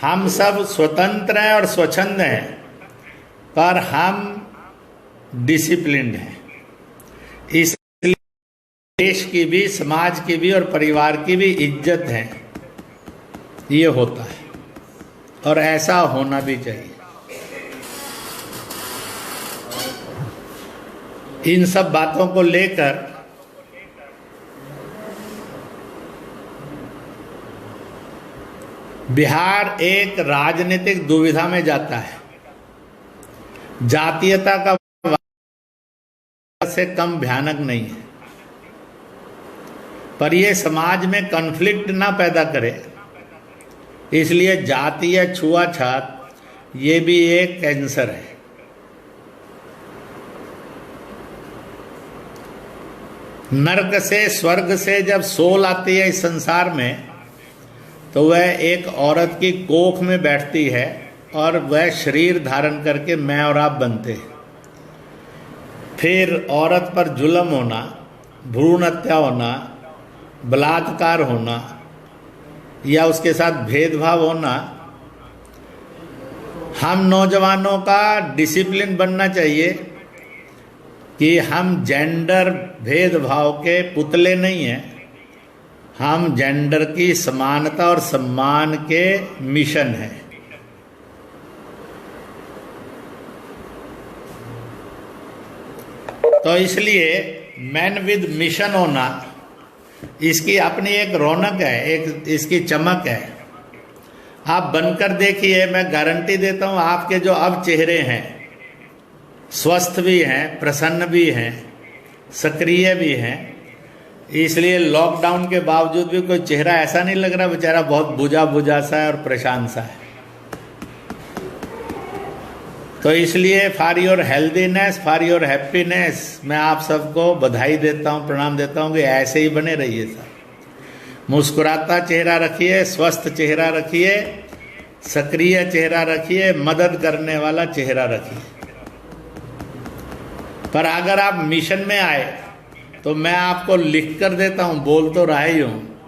हम सब स्वतंत्र हैं और स्वच्छंद हैं, पर हम डिसिप्लिन्ड हैं, इसलिए देश की भी, समाज की भी और परिवार की भी इज्जत है। ये होता है और ऐसा होना भी चाहिए। इन सब बातों को लेकर बिहार एक राजनीतिक दुविधा में जाता है। जातीयता का से कम भयानक नहीं है, पर यह समाज में कॉन्फ्लिक्ट ना पैदा करे, इसलिए जातीय छुआछूत ये भी एक कैंसर है। नर्क से, स्वर्ग से जब सोल आती है इस संसार में, तो वह एक औरत की कोख में बैठती है और वह शरीर धारण करके मैं और आप बनते हैं। फिर औरत पर जुल्म होना, भ्रूण हत्या होना, बलात्कार होना या उसके साथ भेदभाव होना। हम नौजवानों का डिसिप्लिन बनना चाहिए कि हम जेंडर भेदभाव के पुतले नहीं हैं, हम जेंडर की समानता और सम्मान के मिशन हैं। तो इसलिए मैन विद मिशन होना, इसकी अपनी एक रौनक है, एक इसकी चमक है। आप बनकर देखिए, मैं गारंटी देता हूं आपके जो अब चेहरे हैं, स्वस्थ भी हैं, प्रसन्न भी हैं, सक्रिय भी हैं। इसलिए लॉकडाउन के बावजूद भी कोई चेहरा ऐसा नहीं लग रहा बेचारा बहुत बुझा बुझा सा है और परेशान सा है। तो इसलिए for your healthiness, for your happiness, मैं आप सबको बधाई देता हूँ, प्रणाम देता हूँ कि ऐसे ही बने रहिए सर। मुस्कुराता चेहरा रखिए, स्वस्थ चेहरा रखिए, सक्रिय चेहरा रखिए, मदद करने वाला चेहरा रखिए। पर अगर आप मिशन में आए तो मैं आपको लिख कर देता हूँ, बोल तो रहा ही हूँ,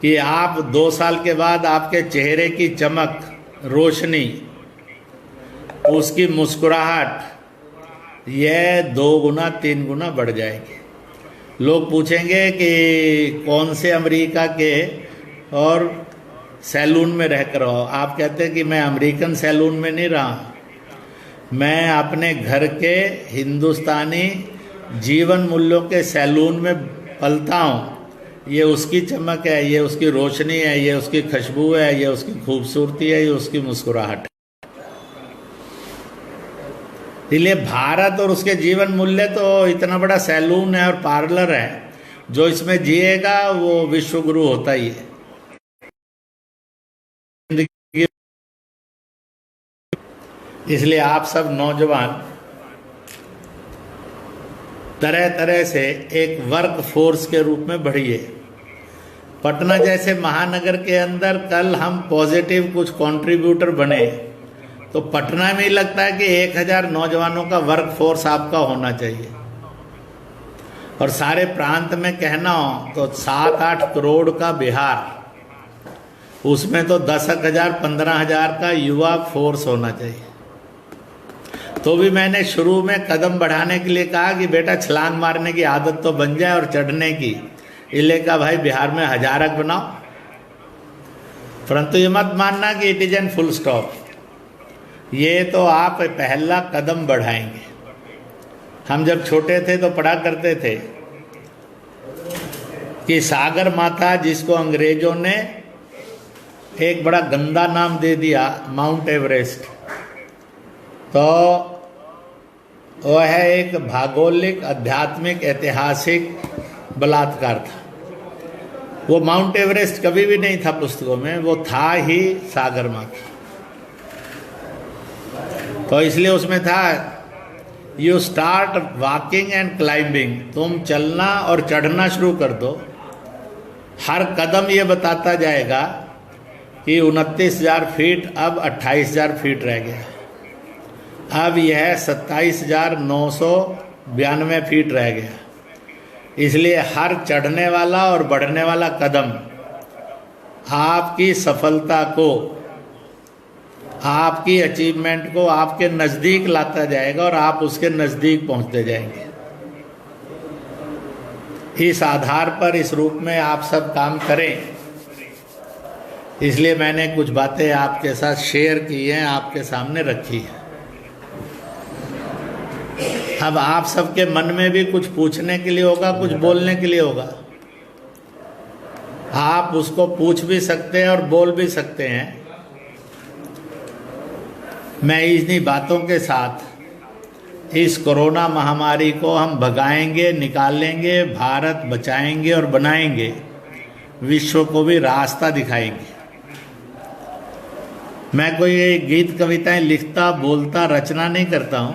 कि आप 2 साल के बाद आपके चेहरे की चमक, रोशनी, उसकी मुस्कुराहट यह 2 गुना 3 गुना बढ़ जाएगी। लोग पूछेंगे कि कौन से अमेरिका के और सैलून में रहकर हो। आप कहते हैं कि मैं अमेरिकन सैलून में नहीं रहा, मैं अपने घर के हिंदुस्तानी जीवन मूल्यों के सैलून में पलता हूँ। ये उसकी चमक है, ये उसकी रोशनी है, ये उसकी खुशबू है, ये उसकी खूबसूरती है, ये उसकी मुस्कुराहट है। इसलिए भारत और उसके जीवन मूल्य तो इतना बड़ा सैलून है और पार्लर है, जो इसमें जिएगा वो विश्व गुरु होता ही है। इसलिए आप सब नौजवान तरह तरह से एक वर्क फोर्स के रूप में बढ़िए। पटना जैसे महानगर के अंदर कल हम पॉजिटिव कुछ कंट्रीब्यूटर बने, तो पटना में ही लगता है कि 1000 नौजवानों का वर्क फोर्स आपका होना चाहिए। और सारे प्रांत में कहना हो तो 7-8 करोड़ का बिहार, उसमें तो 10,000-15,000 का युवा फोर्स होना चाहिए। तो भी मैंने शुरू में कदम बढ़ाने के लिए कहा कि बेटा छलांग मारने की आदत तो बन जाए और चढ़ने की, इसलिए कहा भाई बिहार में 1000 बनाओ। परंतु ये मत मानना कि it is an full stop, ये तो आप पहला कदम बढ़ाएंगे। हम जब छोटे थे तो पढ़ा करते थे कि सागर माथा, जिसको अंग्रेजों ने एक बड़ा गंदा नाम दे दिया माउंट एवरेस्ट, तो वह एक भौगोलिक, आध्यात्मिक, ऐतिहासिक बलात्कार था। वो माउंट एवरेस्ट कभी भी नहीं था पुस्तकों में, वो था ही सागर माथा। तो इसलिए उसमें था you start walking and climbing, तुम चलना और चढ़ना शुरू कर दो। हर कदम ये बताता जाएगा कि 29,000 फीट अब 28,000 फीट रह गया, अब यह 27,992 फीट रह गया। इसलिए हर चढ़ने वाला और बढ़ने वाला कदम आपकी सफलता को आपकी अचीवमेंट को आपके नज़दीक लाता जाएगा और आप उसके नज़दीक पहुंचते जाएंगे। इस आधार पर, इस रूप में आप सब काम करें, इसलिए मैंने कुछ बातें आपके साथ शेयर की हैं, आपके सामने रखी हैं। अब आप सबके मन में भी कुछ पूछने के लिए होगा, कुछ बोलने के लिए होगा। आप उसको पूछ भी सकते हैं और बोल भी सकते हैं। मैं इन्हीं बातों के साथ इस कोरोना महामारी को हम भगाएंगे, निकालेंगे, भारत बचाएंगे और बनाएंगे, विश्व को भी रास्ता दिखाएंगे। मैं कोई गीत कविताएं लिखता, बोलता, रचना नहीं करता हूँ,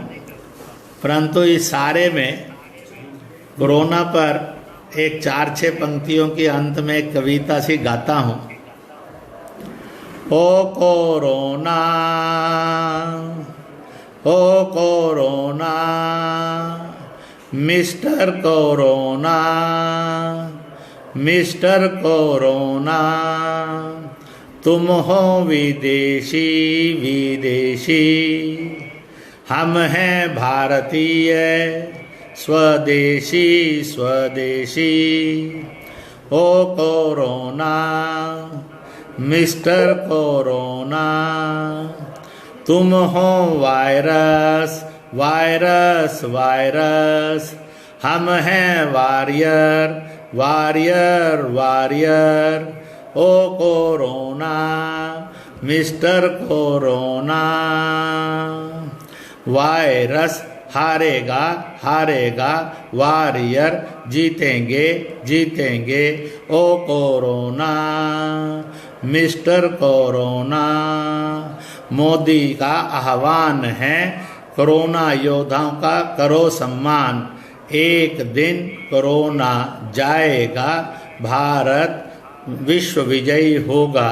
परंतु इस सारे में कोरोना पर एक 4-6 पंक्तियों के अंत में एक कविता सी गाता हूँ। ओ कोरोना, ओ corona, mister corona, mister corona, तुम हो विदेशी, विदेशी, हम हैं भारतीय, स्वदेशी, स्वदेशी। ओ कोरोना, मिस्टर कोरोना, तुम हो वायरस, वायरस, वायरस, हम हैं वॉरियर, वॉरियर, वॉरियर। ओ कोरोना, मिस्टर कोरोना, वायरस हारेगा, हारेगा, वॉरियर जीतेंगे, जीतेंगे। ओ कोरोना, मिस्टर कोरोना, मोदी का आह्वान है, कोरोना योद्धाओं का करो सम्मान। एक दिन कोरोना जाएगा, भारत विश्व विजयी होगा।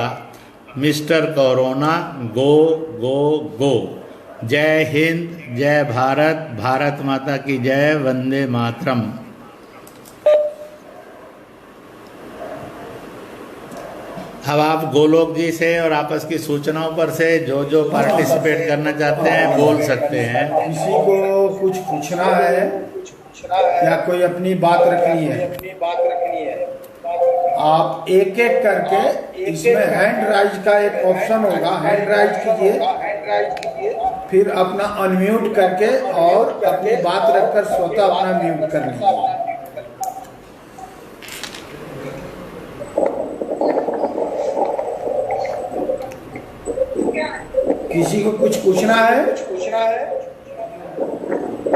मिस्टर कोरोना, गो गो गो। जय हिंद, जय भारत, भारत माता की जय, वंदे मातरम। अब आप गोलोक जी से और आपस की सूचनाओं पर से जो जो पार्टिसिपेट करना चाहते हैं बोल सकते हैं। किसी को कुछ पूछना है या कोई अपनी बात रखनी है, आप एक एक करके, इसमें हैंड राइज का एक ऑप्शन होगा, हैंड राइज कीजिए, फिर अपना अनम्यूट करके और अपनी बात रखकर स्वतः अपना म्यूट कर लीजिए। किसी को कुछ पूछना है?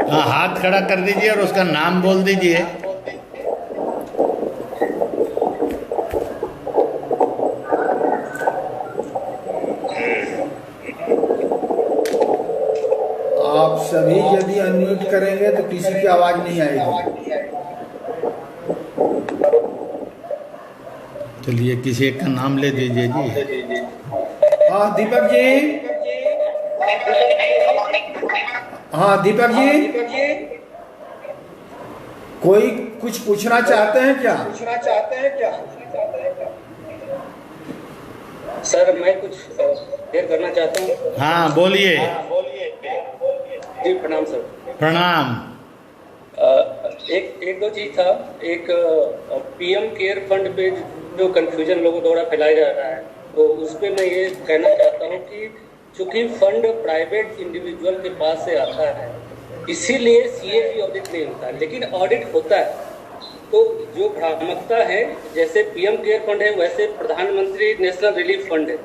हाँ, हाथ खड़ा कर दीजिए और उसका नाम बोल दीजिए। आप सभी यदि अनम्यूट करेंगे तो किसी की आवाज नहीं आएगी। चलिए, किसी एक का नाम ले दीजिए जी। हाँ दीपक जी, हाँ दीपक जी, कोई कुछ पूछना चाहते हैं क्या? सर मैं कुछ शेयर करना चाहता हूँ। हाँ बोलिए। जी प्रणाम सर। प्रणाम। एक दो चीज था। एक पीएम केयर फंड पे जो कंफ्यूजन लोगों द्वारा फैलाया जा रहा है, तो उस पे मैं ये कहना चाहता हूँ कि चूंकि फंड प्राइवेट इंडिविजुअल के पास से आता है, इसीलिए सीएजी ऑडिट नहीं होता, लेकिन ऑडिट होता है। तो जो भ्रामकता है, जैसे पीएम केयर फंड है वैसे प्रधानमंत्री नेशनल रिलीफ फंड है,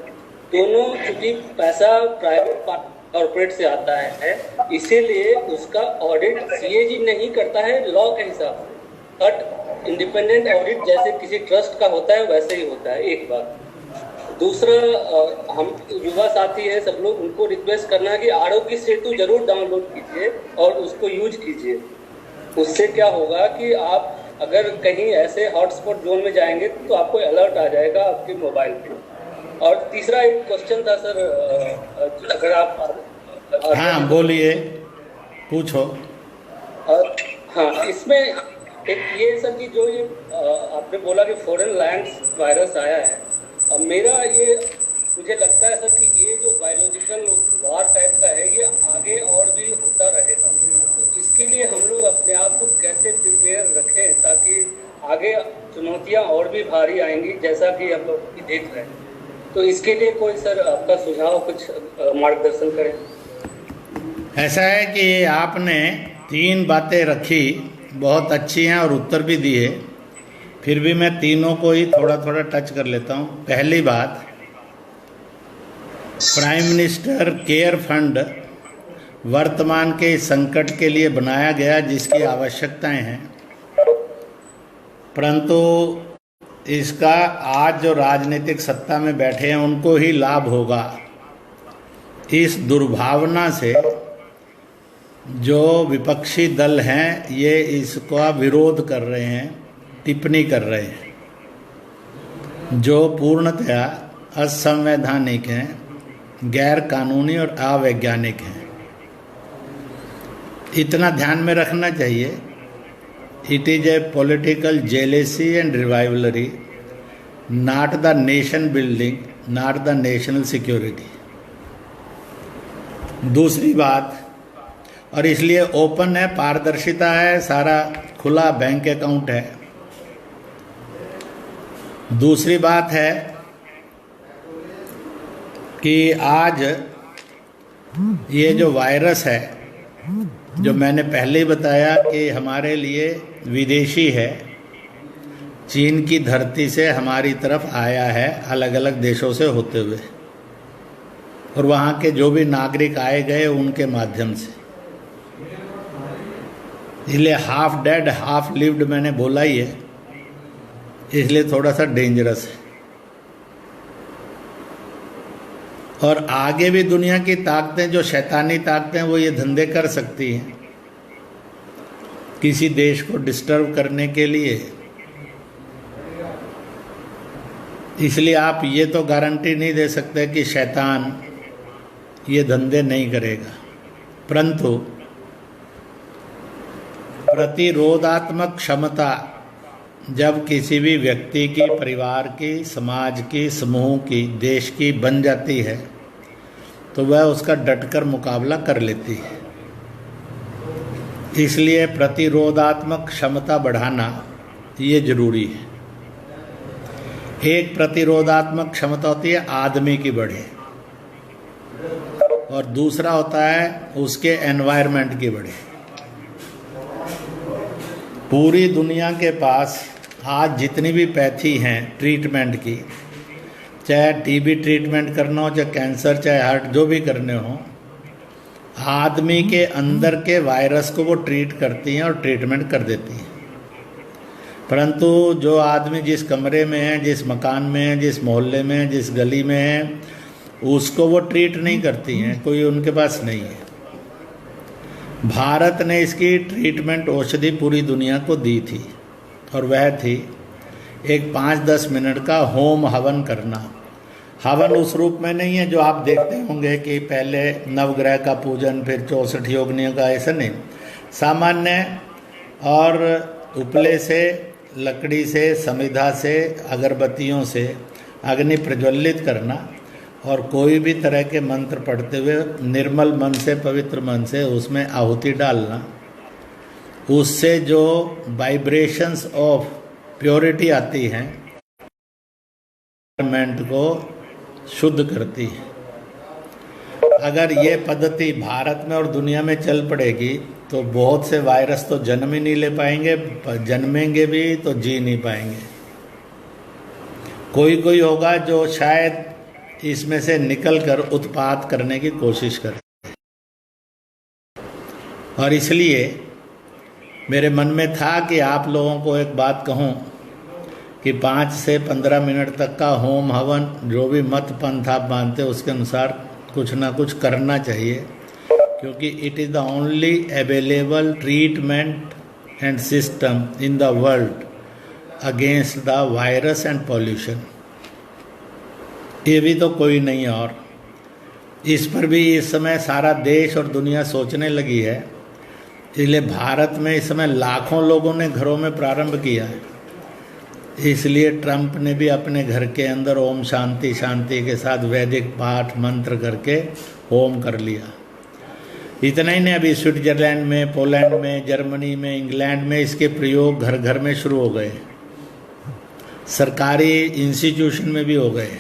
दोनों चूंकि पैसा प्राइवेट कॉर्पोरेट से आता है, इसीलिए उसका ऑडिट सीएजी नहीं करता है लॉ के हिसाब से। बट इंडिपेंडेंट ऑडिट जैसे किसी ट्रस्ट का होता है वैसे ही होता है। एक बात। दूसरा, हम युवा साथी है सब लोग, उनको रिक्वेस्ट करना है कि आरोग्य सेतु जरूर डाउनलोड कीजिए और उसको यूज कीजिए। उससे क्या होगा कि आप अगर कहीं ऐसे हॉटस्पॉट जोन में जाएंगे तो आपको अलर्ट आ जाएगा आपके मोबाइल पे। और तीसरा एक क्वेश्चन था सर, अगर आप हाँ बोलिए, पूछो। हाँ, इसमें एक ये सर कि जो ये आपने बोला कि फॉरेन लैंड्स वायरस आया है, मेरा ये मुझे लगता है सर कि ये जो बायोलॉजिकल बायोलॉजिकल वार टाइप का है, ये आगे और भी होता रहेगा। तो इसके लिए हम लोग अपने आप को कैसे प्रिपेयर रखें ताकि आगे चुनौतियां और भी भारी आएंगी, जैसा कि हम लोग देख रहे हैं। तो इसके लिए कोई सर आपका सुझाव, कुछ मार्गदर्शन करें। ऐसा है कि आपने 3 बातें रखी, बहुत अच्छी हैं और उत्तर भी दिए, फिर भी मैं तीनों को ही थोड़ा थोड़ा टच कर लेता हूँ। पहली बात, प्राइम मिनिस्टर केयर फंड वर्तमान के संकट के लिए बनाया गया, जिसकी आवश्यकताएं हैं, परंतु इसका आज जो राजनीतिक सत्ता में बैठे हैं उनको ही लाभ होगा। इस दुर्भावना से जो विपक्षी दल हैं ये इसका विरोध कर रहे हैं, टिप्पणी कर रहे हैं, जो पूर्णतया असंवैधानिक हैं, गैर कानूनी और अवैज्ञानिक हैं। इतना ध्यान में रखना चाहिए, it is a political jealousy and rivalry, not the nation building, not the national security. दूसरी बात, और इसलिए ओपन है, पारदर्शिता है, सारा खुला बैंक अकाउंट है। दूसरी बात है कि आज ये जो वायरस है, जो मैंने पहले ही बताया कि हमारे लिए विदेशी है, चीन की धरती से हमारी तरफ आया है अलग अलग देशों से होते हुए, और वहाँ के जो भी नागरिक आए गए उनके माध्यम से। इसलिए हाफ डेड हाफ लिव्ड मैंने बोला ही है, इसलिए थोड़ा सा डेंजरस है। और आगे भी दुनिया की ताकतें, जो शैतानी ताकतें, वो ये धंधे कर सकती हैं किसी देश को डिस्टर्ब करने के लिए। इसलिए आप ये तो गारंटी नहीं दे सकते कि शैतान ये धंधे नहीं करेगा, परंतु प्रतिरोधात्मक क्षमता जब किसी भी व्यक्ति की, परिवार की, समाज की, समूह की, देश की बन जाती है तो वह उसका डटकर मुकाबला कर लेती है। इसलिए प्रतिरोधात्मक क्षमता बढ़ाना ये जरूरी है। एक प्रतिरोधात्मक क्षमता होती है आदमी की बढ़े, और दूसरा होता है उसके एनवायरनमेंट की बढ़े। पूरी दुनिया के पास आज जितनी भी पैथी हैं ट्रीटमेंट की, चाहे टीबी ट्रीटमेंट करना हो, चाहे कैंसर, चाहे हार्ट, जो भी करने हो, आदमी के अंदर के वायरस को वो ट्रीट करती हैं और ट्रीटमेंट कर देती हैं। परंतु जो आदमी जिस कमरे में है, जिस मकान में है, जिस मोहल्ले में है, जिस गली में है, उसको वो ट्रीट नहीं करती हैं, कोई उनके पास नहीं है। भारत ने इसकी ट्रीटमेंट औषधि पूरी दुनिया को दी थी, और वह थी एक 5-10 मिनट का होम हवन करना। हवन उस रूप में नहीं है जो आप देखते होंगे कि पहले नवग्रह का पूजन, फिर 64 योगिनियों का, ऐसा नहीं। सामान्य और उपले से, लकड़ी से, समिधा से, अगरबत्तियों से अग्नि प्रज्वलित करना, और कोई भी तरह के मंत्र पढ़ते हुए निर्मल मन से, पवित्र मन से उसमें आहुति डालना। उससे जो वाइब्रेशंस ऑफ प्योरिटी आती हैं, एनवायरनमेंट को शुद्ध करती है। अगर ये पद्धति भारत में और दुनिया में चल पड़ेगी तो बहुत से वायरस तो जन्म ही नहीं ले पाएंगे, जन्मेंगे भी तो जी नहीं पाएंगे। कोई कोई होगा जो शायद इसमें से निकलकर उत्पात करने की कोशिश करे। और इसलिए मेरे मन में था कि आप लोगों को एक बात कहूं कि 5 से 15 मिनट तक का होम हवन, जो भी मत पंथ आप मानते उसके अनुसार कुछ ना कुछ करना चाहिए, क्योंकि it is the only available treatment and system in the world against the virus and pollution. ये भी तो कोई नहीं है। और इस पर भी इस समय सारा देश और दुनिया सोचने लगी है। इसलिए भारत में इस समय लाखों लोगों ने घरों में प्रारंभ किया है। इसलिए ट्रंप ने भी अपने घर के अंदर ओम शांति शांति के साथ वैदिक पाठ मंत्र करके होम कर लिया। इतना ही नहीं, अभी स्विट्जरलैंड में, पोलैंड में, जर्मनी में, इंग्लैंड में इसके प्रयोग घर घर में शुरू हो गए, सरकारी इंस्टीट्यूशन में भी हो गए,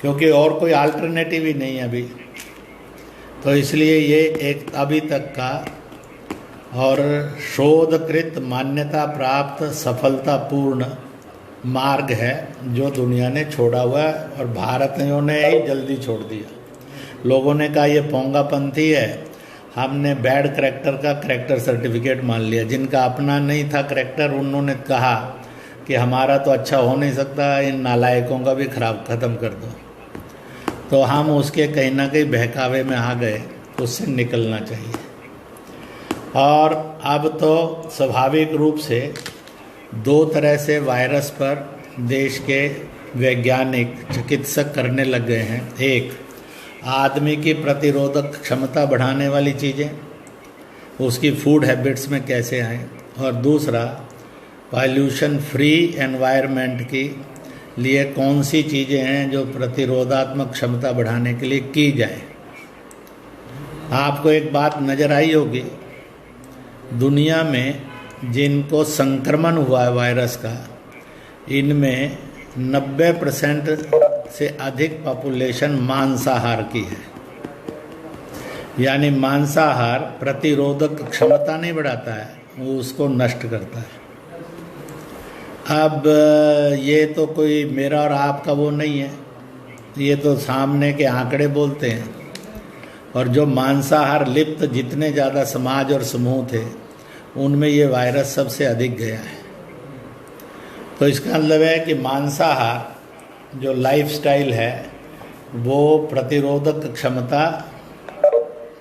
क्योंकि और कोई अल्टरनेटिव ही नहीं है अभी। तो इसलिए ये एक अभी तक का और शोधकृत मान्यता प्राप्त सफलतापूर्ण मार्ग है जो दुनिया ने छोड़ा हुआ है, और भारतीयों ने ही जल्दी छोड़ दिया। लोगों ने कहा ये पोंगापंथी है, हमने बैड करैक्टर का करैक्टर सर्टिफिकेट मान लिया। जिनका अपना नहीं था करैक्टर, उन्होंने कहा कि हमारा तो अच्छा हो नहीं सकता, इन नालायकों का भी खराब ख़त्म कर दो। तो हम उसके कहीं ना कहीं बहकावे में आ गए, उससे निकलना चाहिए। और अब तो स्वाभाविक रूप से दो तरह से वायरस पर देश के वैज्ञानिक चिकित्सक करने लग गए हैं। एक, आदमी की प्रतिरोधक क्षमता बढ़ाने वाली चीज़ें, उसकी फूड हैबिट्स में कैसे आए, और दूसरा पॉल्यूशन फ्री एनवायरनमेंट की लिए कौन सी चीज़ें हैं जो प्रतिरोधात्मक क्षमता बढ़ाने के लिए की जाए। आपको एक बात नज़र आई होगी, दुनिया में जिनको संक्रमण हुआ है वायरस का, इनमें 90% से अधिक पॉपुलेशन मांसाहार की है। यानी मांसाहार प्रतिरोधक क्षमता नहीं बढ़ाता है, वो उसको नष्ट करता है। अब ये तो कोई मेरा और आपका वो नहीं है, ये तो सामने के आंकड़े बोलते हैं। और जो मांसाहार लिप्त जितने ज़्यादा समाज और समूह थे, उनमें ये वायरस सबसे अधिक गया है। तो इसका मतलब है कि मांसाहार जो लाइफस्टाइल है वो प्रतिरोधक क्षमता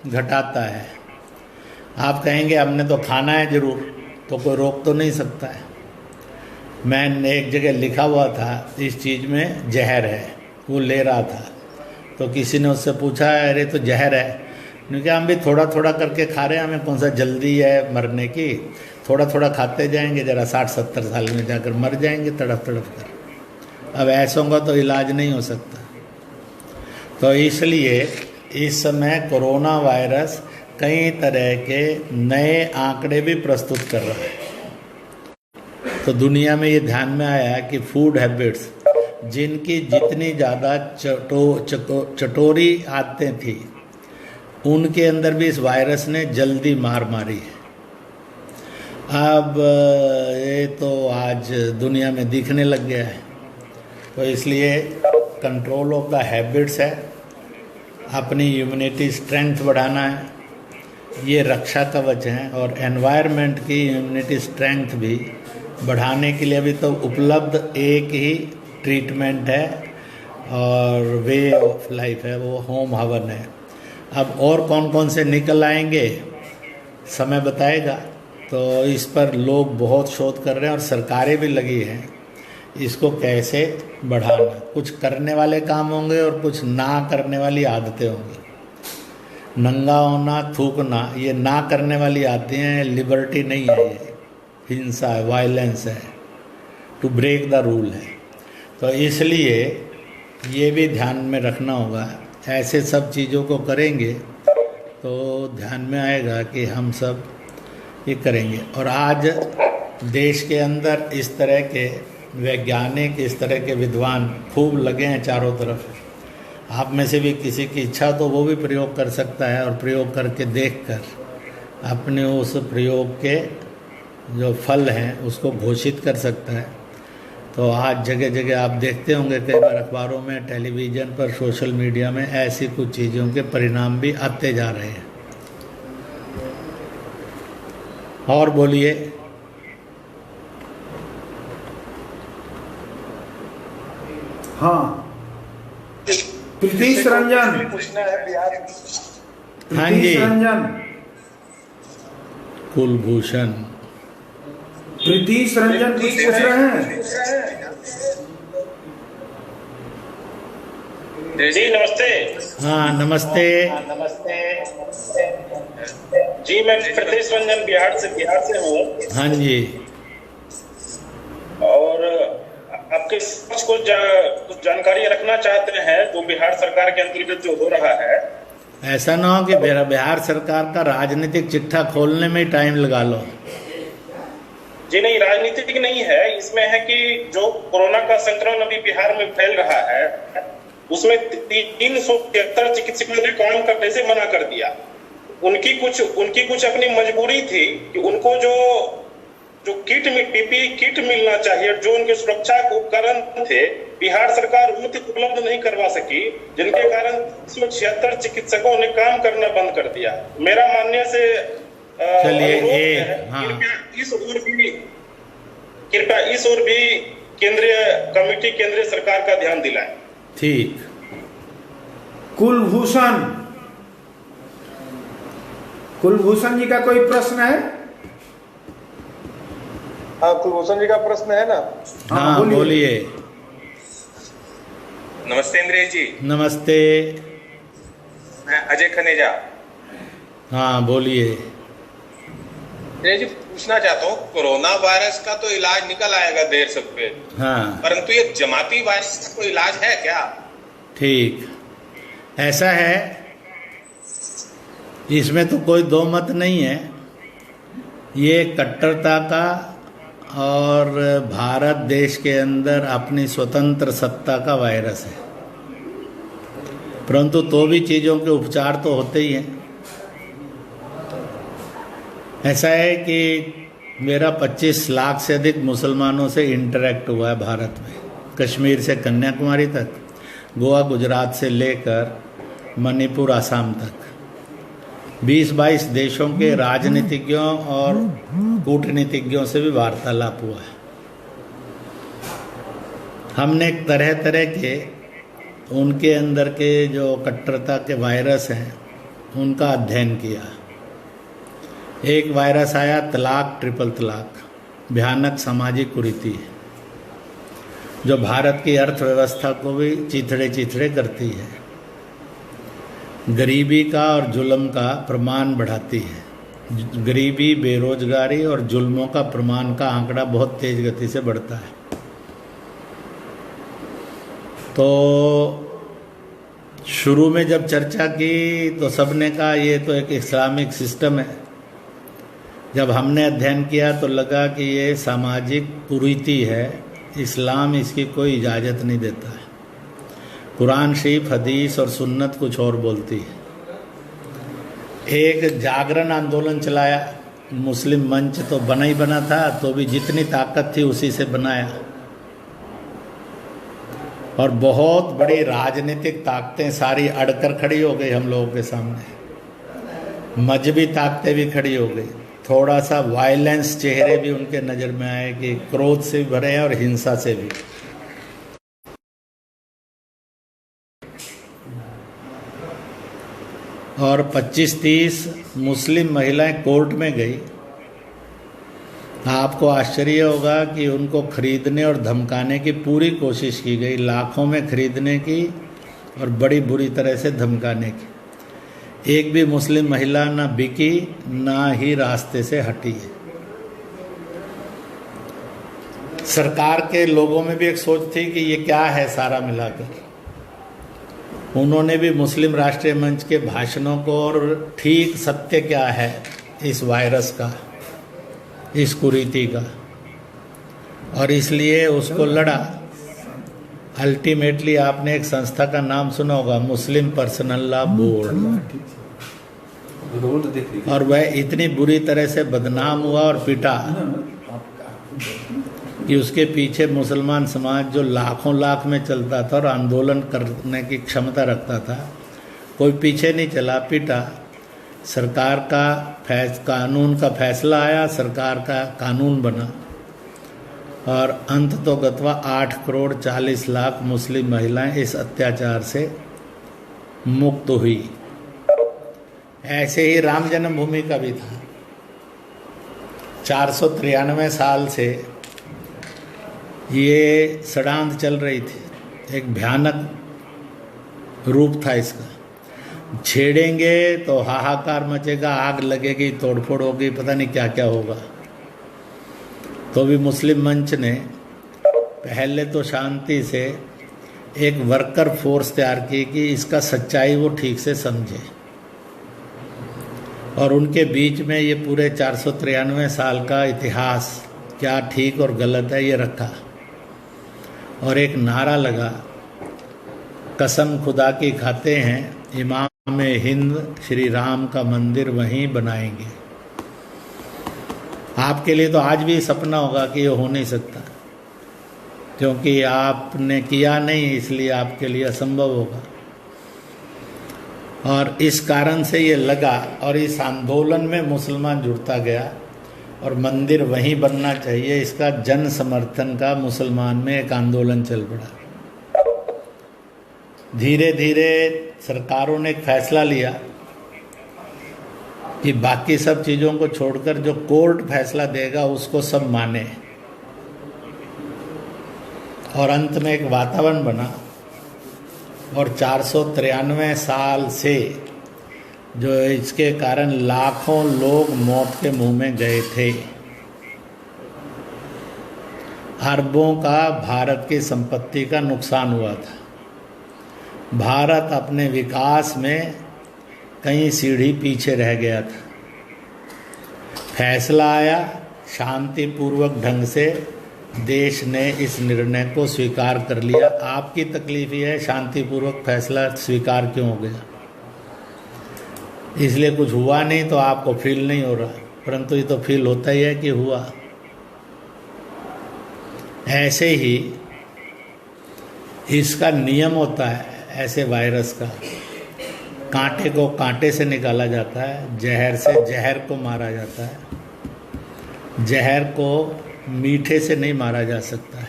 घटाता है। आप कहेंगे हमने तो खाना है ज़रूर, तो कोई रोक तो नहीं सकता है। मैंने एक जगह लिखा हुआ था इस चीज़ में जहर है, वो ले रहा था, तो किसी ने उससे पूछा अरे तो जहर है, क्योंकि हम भी थोड़ा थोड़ा करके खा रहे हैं, हमें कौन सा जल्दी है मरने की, थोड़ा थोड़ा खाते जाएंगे, जरा 60-70 साल में जाकर मर जाएंगे तड़प तड़प कर। अब ऐसों का तो इलाज नहीं हो सकता। तो इसलिए इस समय कोरोना वायरस कई तरह के नए आंकड़े भी प्रस्तुत कर रहा है। तो दुनिया में ये ध्यान में आया है कि फूड हैबिट्स, जिनकी जितनी ज़्यादा चटोरी आदतें थी, उनके अंदर भी इस वायरस ने जल्दी मार मारी है। अब ये तो आज दुनिया में दिखने लग गया है। तो इसलिए कंट्रोल ऑफ द हैबिट्स है, अपनी इम्यूनिटी स्ट्रेंथ बढ़ाना है, ये रक्षा कवच है। और एनवायरनमेंट की इम्यूनिटी स्ट्रेंथ भी बढ़ाने के लिए अभी तो उपलब्ध एक ही ट्रीटमेंट है और वे ऑफ लाइफ है, वो होम हवन है। अब और कौन कौन से निकल आएंगे समय बताएगा। तो इस पर लोग बहुत शोध कर रहे हैं और सरकारें भी लगी हैं इसको कैसे बढ़ाना। कुछ करने वाले काम होंगे और कुछ ना करने वाली आदतें होंगी। नंगा होना, थूकना, ये ना करने वाली आदतें हैं, लिबर्टी नहीं है, ये हिंसा है, वायलेंस है, टू ब्रेक द रूल है। तो इसलिए ये भी ध्यान में रखना होगा। ऐसे सब चीज़ों को करेंगे तो ध्यान में आएगा कि हम सब ये करेंगे। और आज देश के अंदर इस तरह के वैज्ञानिक, इस तरह के विद्वान खूब लगे हैं चारों तरफ। आप में से भी किसी की इच्छा तो वो भी प्रयोग कर सकता है और प्रयोग करके देखकर अपने उस प्रयोग के जो फल हैं उसको घोषित कर सकता है। तो आज जगह जगह आप देखते होंगे कई बार अखबारों में, टेलीविज़न पर, सोशल मीडिया में ऐसी कुछ चीज़ों के परिणाम भी आते जा रहे हैं। और बोलिए। हाँ, प्रीतीश रंजन पूछना है बिहार। हाँ जी, रंजन, कुलभूषण प्रीतीश रंजन कुछ पूछ रहे हैं। जी नमस्ते। हाँ नमस्ते। नमस्ते जी, मैं प्रीतीश रंजन बिहार से हूँ। हाँ जी। और आपके समक्ष कुछ जानकारी रखना चाहते हैं जो बिहार सरकार के अंतर्गत जो हो रहा है। ऐसा ना हो कि बिहार सरकार का राजनीतिक चिट्ठा खोलने में ही टाइम लगा लो। जी नहीं, राजनीतिक नहीं है, इसमें है कि जो कोरोना का संक्रमण अभी बिहार में फैल रहा है उसमें 373 चिकित्सकों ने काम करने से मना कर दिया। उनकी कुछ अपनी मजबूरी थी कि उनको जो पीपीई किट मिलना चाहिए, जो उनके सुरक्षा उपकरण थे, बिहार सरकार वो उपलब्ध नहीं करवा सकी, जिनके कारण 376 चिकित्सकों ने काम करना बंद कर दिया। मेरा मानने से चलिए हाँ, कृपया इस ओर भी केंद्रीय कमेटी केंद्रीय सरकार का ध्यान दिलाएं। ठीक। कुलभूषण जी का कोई प्रश्न है? हाँ, कुलभूषण जी का प्रश्न है ना? हाँ बोलिए। नमस्ते इंद्रेश जी। नमस्ते। मैं अजय खनेजा। हाँ बोलिए। इंद्रेश जी, पूछना चाहता हूँ, कोरोना वायरस का तो इलाज निकल आएगा देर सवेरे, हाँ, परंतु ये जमाती वायरस का कोई इलाज है क्या? ठीक, ऐसा है, इसमें तो कोई दो मत नहीं है। ये कट्टरता का और भारत देश के अंदर अपनी स्वतंत्र सत्ता का वायरस है, परंतु तो भी चीज़ों के उपचार तो होते ही हैं। ऐसा है कि मेरा 25 लाख से अधिक मुसलमानों से इंटरेक्ट हुआ है भारत में, कश्मीर से कन्याकुमारी तक, गोवा गुजरात से लेकर मणिपुर आसाम तक। 20-22 देशों के राजनीतिज्ञों और कूटनीतिज्ञों से भी वार्तालाप हुआ है। हमने तरह तरह के उनके अंदर के जो कट्टरता के वायरस हैं उनका अध्ययन किया। एक वायरस आया तलाक, ट्रिपल तलाक, भयानक सामाजिक कुरीति है जो भारत की अर्थव्यवस्था को भी चिथड़े करती है, गरीबी का और जुल्म का प्रमाण बढ़ाती है। गरीबी, बेरोजगारी और जुल्मों का प्रमाण का आंकड़ा बहुत तेज गति से बढ़ता है। तो शुरू में जब चर्चा की तो सबने कहा ये तो एक इस्लामिक सिस्टम है। जब हमने अध्ययन किया तो लगा कि ये सामाजिक कुरीति है, इस्लाम इसकी कोई इजाज़त नहीं देता है। कुरान शरीफ, हदीस और सुन्नत कुछ और बोलती है। एक जागरण आंदोलन चलाया, मुस्लिम मंच तो बना ही बना था, तो भी जितनी ताकत थी उसी से बनाया, और बहुत बड़ी राजनीतिक ताकतें सारी अड़कर खड़ी हो गई हम लोगों के सामने, मजहबी ताकतें भी खड़ी हो गई। थोड़ा सा वायलेंस चेहरे भी उनके नज़र में आए कि क्रोध से भी भरे हैं और हिंसा से भी। और 25-30 मुस्लिम महिलाएं कोर्ट में गई। आपको आश्चर्य होगा कि उनको खरीदने और धमकाने की पूरी कोशिश की गई, लाखों में खरीदने की और बड़ी बुरी तरह से धमकाने की। एक भी मुस्लिम महिला ना बिकी, ना ही रास्ते से हटी है। सरकार के लोगों में भी एक सोच थी कि ये क्या है सारा मिलाकर। उन्होंने भी मुस्लिम राष्ट्रीय मंच के भाषणों को और ठीक सत्य क्या है इस वायरस का, इस कुरीति का, और इसलिए उसको लड़ा। अल्टीमेटली आपने एक संस्था का नाम सुना होगा, मुस्लिम पर्सनल लॉ बोर्ड, और वह इतनी बुरी तरह से बदनाम हुआ और पिटा कि उसके पीछे मुसलमान समाज जो लाखों लाख में चलता था और आंदोलन करने की क्षमता रखता था, कोई पीछे नहीं चला, पिटा। सरकार का कानून का फैसला आया, सरकार का कानून बना, और अंत तो गत्वा 8 करोड़ 40 लाख मुस्लिम महिलाएं इस अत्याचार से मुक्त हुई। ऐसे ही राम जन्मभूमि का भी था। 493 साल से ये षड्यंत्र चल रही थी, एक भयानक रूप था इसका। छेड़ेंगे तो हाहाकार मचेगा, आग लगेगी, तोड़फोड़ होगी, पता नहीं क्या क्या होगा। तो भी मुस्लिम मंच ने पहले तो शांति से एक वर्कर फोर्स तैयार की कि इसका सच्चाई वो ठीक से समझे, और उनके बीच में ये पूरे 493 साल का इतिहास क्या ठीक और गलत है ये रखा, और एक नारा लगा, कसम खुदा की खाते हैं इमाम हिंद श्री राम का मंदिर वहीं बनाएंगे। आपके लिए तो आज भी सपना होगा कि ये हो नहीं सकता, क्योंकि आपने किया नहीं, इसलिए आपके लिए असंभव होगा। और इस कारण से ये लगा, और इस आंदोलन में मुसलमान जुड़ता गया, और मंदिर वहीं बनना चाहिए, इसका जन समर्थन का मुसलमान में एक आंदोलन चल पड़ा। धीरे धीरे सरकारों ने एक फैसला लिया कि बाकी सब चीज़ों को छोड़कर जो कोर्ट फैसला देगा उसको सब माने, और अंत में एक वातावरण बना। और 493 साल से जो इसके कारण लाखों लोग मौत के मुंह में गए थे, अरबों का भारत की संपत्ति का नुकसान हुआ था, भारत अपने विकास में कई सीढ़ी पीछे रह गया था। फैसला आया, शांतिपूर्वक ढंग से देश ने इस निर्णय को स्वीकार कर लिया। आपकी तकलीफ ये है शांतिपूर्वक फैसला स्वीकार क्यों हो गया, इसलिए कुछ हुआ नहीं तो आपको फील नहीं हो रहा, परंतु ये तो फील होता ही है कि हुआ। ऐसे ही इसका नियम होता है, ऐसे वायरस का, कांटे को कांटे से निकाला जाता है, जहर से जहर को मारा जाता है, जहर को मीठे से नहीं मारा जा सकता है,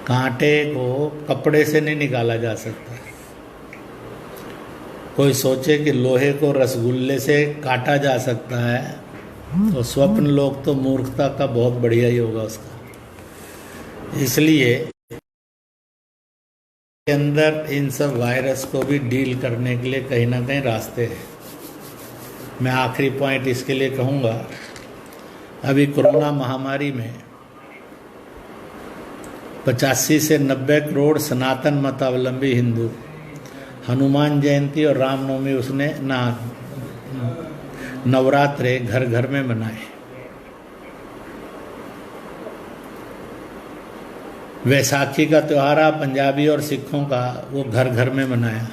कांटे को कपड़े से नहीं निकाला जा सकता है। कोई सोचे कि लोहे को रसगुल्ले से काटा जा सकता है तो स्वप्न लोग तो मूर्खता का बहुत बढ़िया ही होगा उसका। इसलिए के अंदर इन सब वायरस को भी डील करने के लिए कहीं ना कहीं रास्ते हैं। मैं आखिरी पॉइंट इसके लिए कहूँगा, अभी कोरोना महामारी में 85 से 90 करोड़ सनातन मतावलंबी हिंदू हनुमान जयंती और रामनवमी उसने नवरात्रे घर घर में मनाए। वैसाखी का त्यौहार पंजाबी और सिखों का वो घर घर में मनाया।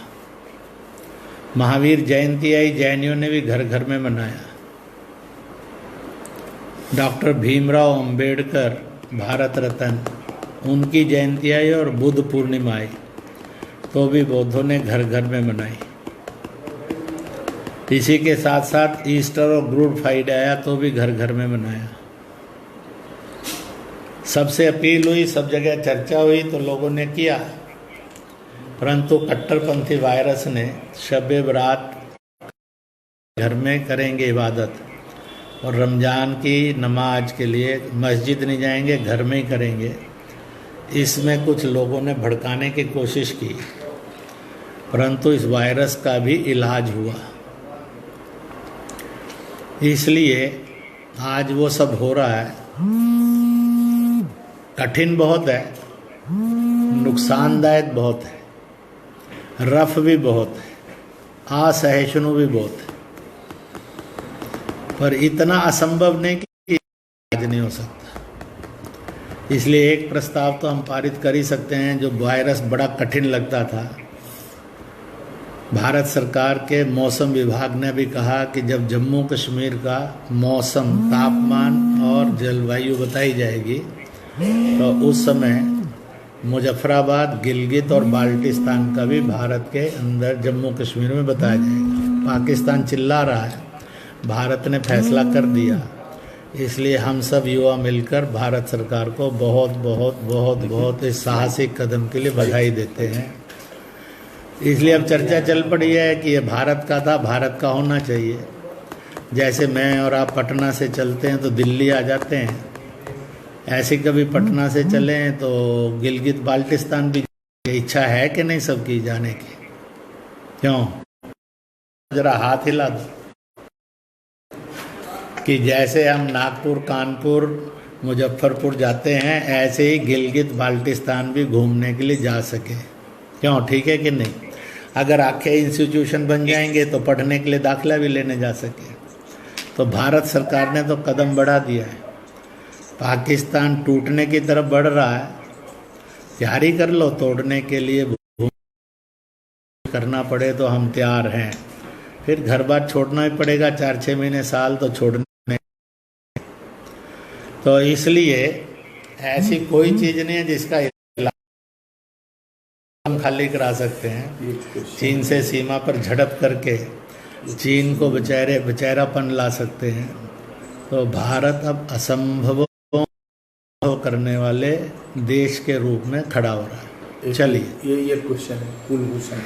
महावीर जयंती आई, जैनियों ने भी घर घर में मनाया। डॉक्टर भीमराव अंबेडकर भारत रत्न, उनकी जयंती आई और बुद्ध पूर्णिमा आई तो भी बौद्धों ने घर घर में मनाई। इसी के साथ साथ ईस्टर और गुड फ्राइडे आया तो भी घर घर में मनाया। सबसे अपील हुई, सब जगह चर्चा हुई तो लोगों ने किया, परंतु कट्टरपंथी वायरस ने शब-ए बारात घर में करेंगे इबादत, और रमज़ान की नमाज के लिए मस्जिद नहीं जाएंगे, घर में ही करेंगे। इसमें कुछ लोगों ने भड़काने की कोशिश की, परंतु इस वायरस का भी इलाज हुआ। इसलिए आज वो सब हो रहा है। कठिन बहुत है, नुकसानदायक बहुत है, रफ भी बहुत है, असहिष्णु भी बहुत है, पर इतना असंभव नहीं कि इलाज नहीं हो सकता। इसलिए एक प्रस्ताव तो हम पारित कर ही सकते हैं। जो वायरस बड़ा कठिन लगता था, भारत सरकार के मौसम विभाग ने भी कहा कि जब जम्मू कश्मीर का मौसम, तापमान और जलवायु बताई जाएगी तो उस समय मुजफ्फराबाद, गिलगित और बाल्टिस्तान का भी भारत के अंदर जम्मू कश्मीर में बताया जाएगा। पाकिस्तान चिल्ला रहा है, भारत ने फैसला कर दिया। इसलिए हम सब युवा मिलकर भारत सरकार को बहुत बहुत बहुत बहुत इस साहसिक कदम के लिए बधाई देते हैं। इसलिए अब चर्चा चल पड़ी है कि ये भारत का था, भारत का होना चाहिए। जैसे मैं और आप पटना से चलते हैं तो दिल्ली आ जाते हैं, ऐसे कभी पटना से चले तो गिलगित बाल्टिस्तान भी इच्छा है कि नहीं सबकी जाने की? क्यों? जरा हाथ हिला दो कि जैसे हम नागपुर, कानपुर, मुजफ्फरपुर जाते हैं, ऐसे ही गिलगित बाल्टिस्तान भी घूमने के लिए जा सके। क्यों, ठीक है कि नहीं? अगर आखे इंस्टीट्यूशन बन जाएंगे तो पढ़ने के लिए दाखिला भी लेने जा सके। तो भारत सरकार ने तो कदम बढ़ा दिया है। पाकिस्तान टूटने की तरफ बढ़ रहा है, तैयारी कर लो तोड़ने के लिए, करना पड़े तो हम तैयार हैं। फिर घर बार छोड़ना ही पड़ेगा, 4-6 महीने साल तो छोड़ने। तो इसलिए ऐसी कोई चीज नहीं है जिसका हम खाली करा सकते हैं। चीन से सीमा पर झड़प करके चीन को बेचारापन ला सकते हैं। तो भारत अब असंभव करने वाले देश के रूप में खड़ा हो रहा है। चलिए, ये क्वेश्चन है कुलभूषण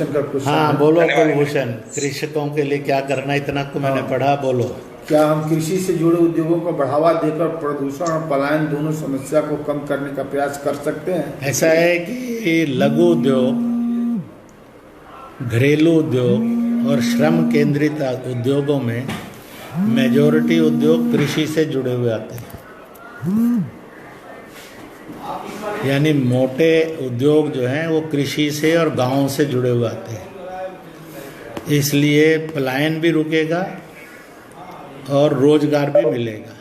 का क्वेश्चन। हाँ बोलो कुलभूषण, कृषकों के लिए क्या करना, इतना को मैंने पढ़ा, बोलो। क्या हम कृषि से जुड़े उद्योगों को बढ़ावा देकर प्रदूषण और पलायन दोनों समस्या को कम करने का प्रयास कर सकते हैं? ऐसा है कि लघु उद्योग, घरेलू उद्योग और श्रम केंद्रित उद्योगों में मेजॉरिटी उद्योग कृषि से जुड़े हुए आते हैं। यानी मोटे उद्योग जो हैं वो कृषि से और गांवों से जुड़े हुए आते हैं। इसलिए पलायन भी रुकेगा और रोजगार भी मिलेगा।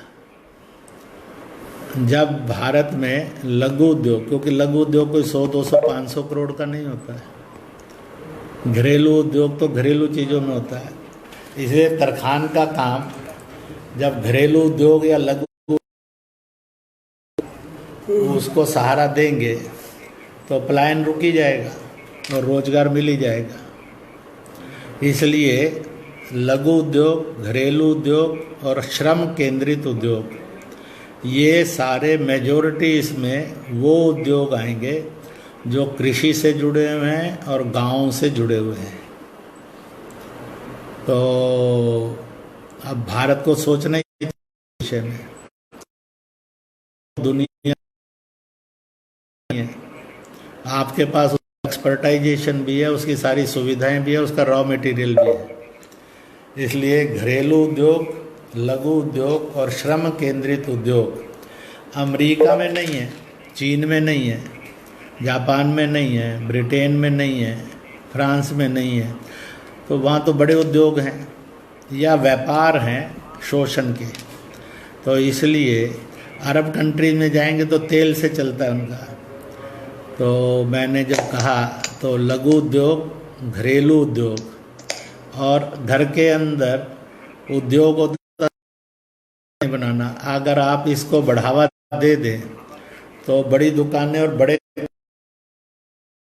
जब भारत में लघु उद्योग, क्योंकि लघु उद्योग कोई 100, 200, 500 करोड़ का नहीं होता है, घरेलू उद्योग तो घरेलू चीज़ों में होता है। इसलिए तरखान का काम जब घरेलू उद्योग या लघु उसको सहारा देंगे तो पलायन रुक ही जाएगा और रोजगार मिल ही जाएगा। इसलिए लघु उद्योग, घरेलू उद्योग और श्रम केंद्रित उद्योग, ये सारे मेजॉरिटी इसमें वो उद्योग आएंगे जो कृषि से जुड़े हुए हैं और गांवों से जुड़े हुए हैं। तो अब भारत को सोचना ही विषय में, दुनिया है, आपके पास एक्सपर्टाइजेशन भी है, उसकी सारी सुविधाएं भी है, उसका रॉ मटेरियल भी है। इसलिए घरेलू उद्योग, लघु उद्योग और श्रम केंद्रित उद्योग अमेरिका में नहीं है, चीन में नहीं है, जापान में नहीं है, ब्रिटेन में नहीं है, फ्रांस में नहीं है। तो वहाँ तो बड़े उद्योग हैं या व्यापार हैं शोषण के। तो इसलिए अरब कंट्रीज में जाएंगे तो तेल से चलता है उनका। तो मैंने जब कहा तो लघु उद्योग, घरेलू उद्योग और घर के अंदर उद्योग नहीं बनाना, अगर आप इसको बढ़ावा दे दें तो बड़ी दुकानें और बड़े,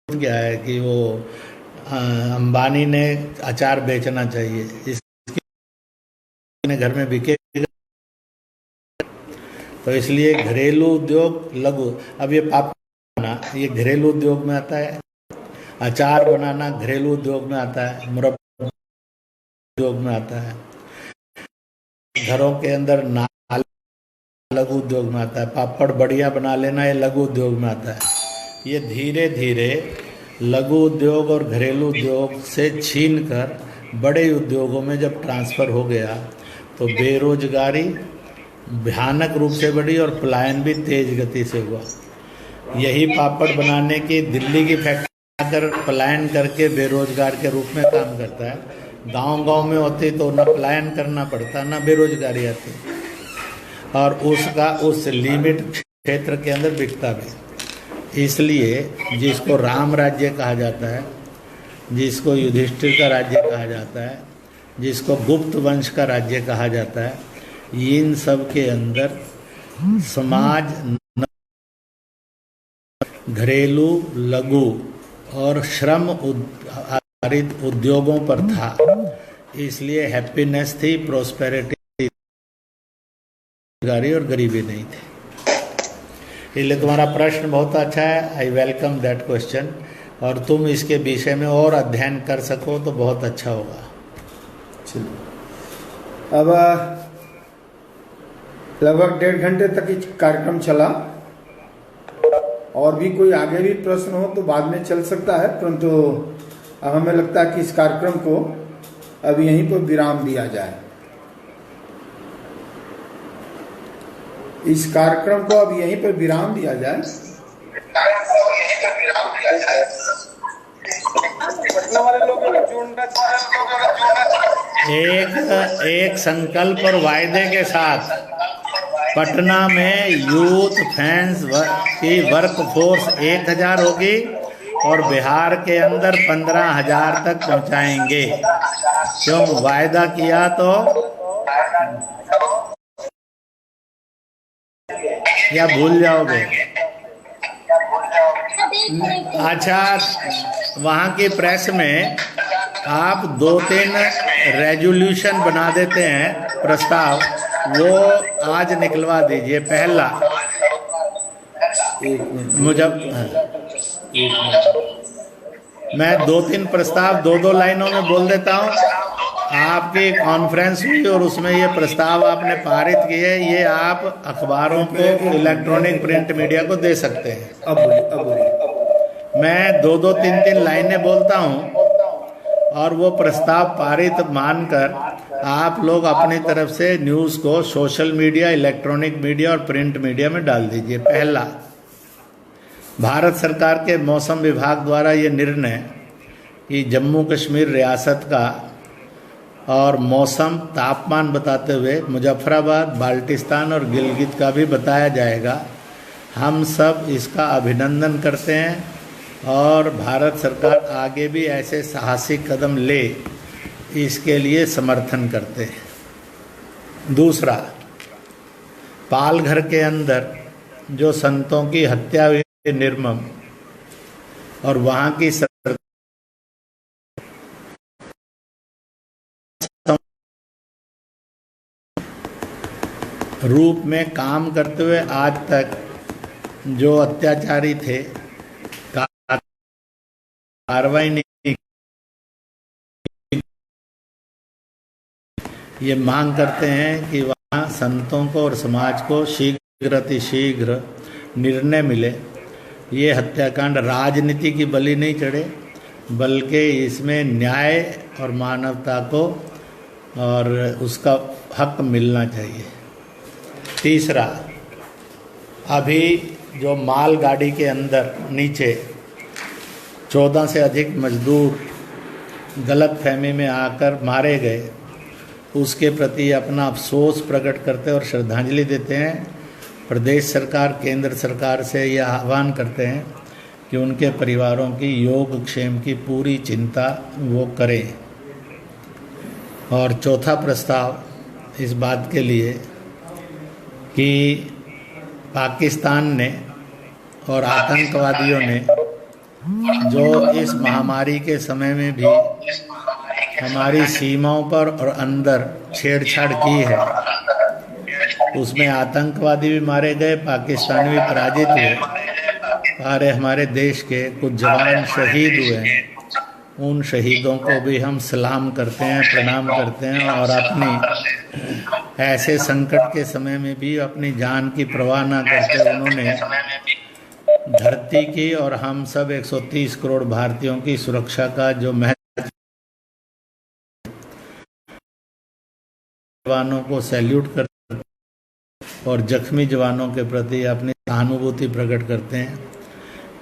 क्या है कि वो अंबानी ने अचार बेचना चाहिए, इसके घर में बिकेगा। तो इसलिए घरेलू उद्योग, लघु, अब ये पापड़ बनाना ये घरेलू उद्योग में आता है, अचार बनाना घरेलू उद्योग में आता है, मुरब्बा उद्योग में आता है, घरों के अंदर नाल लघु उद्योग में आता है, पापड़ बढ़िया बना लेना ये लघु उद्योग में आता है। ये धीरे धीरे लघु उद्योग और घरेलू उद्योग से छीन कर बड़े उद्योगों में जब ट्रांसफ़र हो गया तो बेरोजगारी भयानक रूप से बढ़ी और पलायन भी तेज गति से हुआ। यही पापड़ बनाने की दिल्ली की फैक्ट्री आकर पलायन करके बेरोजगार के रूप में काम करता है। गांव-गांव में होती तो न पलायन करना पड़ता, न बेरोजगारी आती, और उसका उस लिमिट क्षेत्र के अंदर बिकता भी। इसलिए जिसको राम राज्य कहा जाता है, जिसको युधिष्ठिर का राज्य कहा जाता है, जिसको गुप्त वंश का राज्य कहा जाता है, इन सब के अंदर समाज घरेलू, लघु और श्रम आधारित उद्योगों पर था। इसलिए हैप्पीनेस थी, प्रोस्पेरिटी, और गरीबी नहीं थी। इसलिए तुम्हारा प्रश्न बहुत अच्छा है, आई वेलकम दैट क्वेश्चन, और तुम इसके विषय में और अध्ययन कर सको तो बहुत अच्छा होगा। चलिए, अब लगभग 1.5 घंटे तक ये कार्यक्रम चला, और भी कोई आगे भी प्रश्न हो तो बाद में चल सकता है, परंतु अब हमें लगता है कि इस कार्यक्रम को अब यहीं पर विराम दिया जाए। इस कार्यक्रम को अब यहीं पर विराम दिया जाए। पटना वाले लोग अगर जुड़ना एक संकल्प और वायदे के साथ पटना में यूथ फैंस की वर्क फोर्स 1000 होगी और बिहार के अंदर 15,000 तक पहुंचाएंगे। क्यों वायदा किया तो या भूल जाओगे? अच्छा, वहाँ की प्रेस में आप 2-3 रेजोल्यूशन बना देते हैं, प्रस्ताव, वो आज निकलवा दीजिए। पहला मुझे मैं 2-3 प्रस्ताव 2-2 लाइनों में बोल देता हूँ। आपकी कॉन्फ्रेंस हुई और उसमें ये प्रस्ताव आपने पारित किए, ये आप अखबारों को, इलेक्ट्रॉनिक प्रिंट मीडिया को दे सकते हैं। अब मैं 2-2, 3-3 लाइनें बोलता हूँ और वो प्रस्ताव पारित मानकर आप लोग अपनी तरफ से न्यूज़ को सोशल मीडिया, इलेक्ट्रॉनिक मीडिया और प्रिंट मीडिया में डाल दीजिए। पहला, भारत सरकार के मौसम विभाग द्वारा ये निर्णय कि जम्मू कश्मीर रियासत का और मौसम तापमान बताते हुए मुजफ्फराबाद, बाल्टिस्तान और गिलगित का भी बताया जाएगा। हम सब इसका अभिनंदन करते हैं और भारत सरकार आगे भी ऐसे साहसिक कदम ले, इसके लिए समर्थन करते हैं। दूसरा, पालघर के अंदर जो संतों की हत्या हुई निर्मम और वहाँ की रूप में काम करते हुए आज तक जो अत्याचारी थे कार्रवाई नहीं, ये मांग करते हैं कि वहाँ संतों को और समाज को शीघ्र अतिशीघ्र निर्णय मिले। ये हत्याकांड राजनीति की बलि नहीं चढ़े, बल्कि इसमें न्याय और मानवता को और उसका हक मिलना चाहिए। तीसरा, अभी जो मालगाड़ी के अंदर नीचे 14 से अधिक मजदूर गलतफहमी में आकर मारे गए, उसके प्रति अपना अफसोस प्रकट करते और श्रद्धांजलि देते हैं। प्रदेश सरकार, केंद्र सरकार से यह आह्वान करते हैं कि उनके परिवारों की योगक्षेम की पूरी चिंता वो करें। और चौथा प्रस्ताव इस बात के लिए कि पाकिस्तान ने और आतंकवादियों ने जो इस महामारी के समय में भी हमारी सीमाओं पर और अंदर छेड़छाड़ की है, उसमें आतंकवादी भी मारे गए, पाकिस्तानी भी पराजित हुए और हमारे देश के कुछ जवान शहीद हुए। उन शहीदों को भी हम सलाम करते हैं, प्रणाम करते हैं और अपनी ऐसे संकट के समय में भी अपनी जान की परवाह न करते उन्होंने धरती की और हम सब 130 करोड़ भारतीयों की सुरक्षा का जो महत्व, जवानों को सैल्यूट करते और जख्मी जवानों के प्रति अपनी सहानुभूति प्रकट करते हैं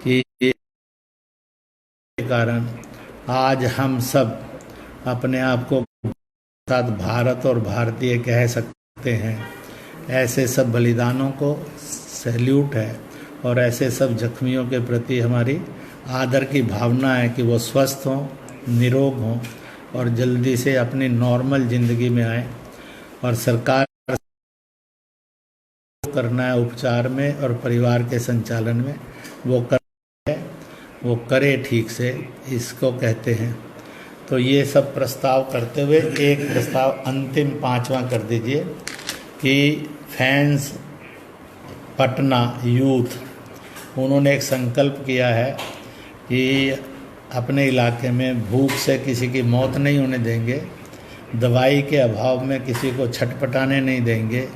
कि के कारण आज हम सब अपने आप को साथ भारत और भारतीय कह सकते हैं। ऐसे सब बलिदानों को सैल्यूट है और ऐसे सब जख्मियों के प्रति हमारी आदर की भावना है कि वो स्वस्थ हों, निरोग हों और जल्दी से अपनी नॉर्मल ज़िंदगी में आए। और सरकार करना है उपचार में और परिवार के संचालन में, वो करे ठीक से, इसको कहते हैं। तो ये सब प्रस्ताव करते हुए एक प्रस्ताव अंतिम 5वां कर दीजिए कि फैंस पटना यूथ, उन्होंने एक संकल्प किया है कि अपने इलाके में भूख से किसी की मौत नहीं होने देंगे, दवाई के अभाव में किसी को छटपटाने नहीं देंगे,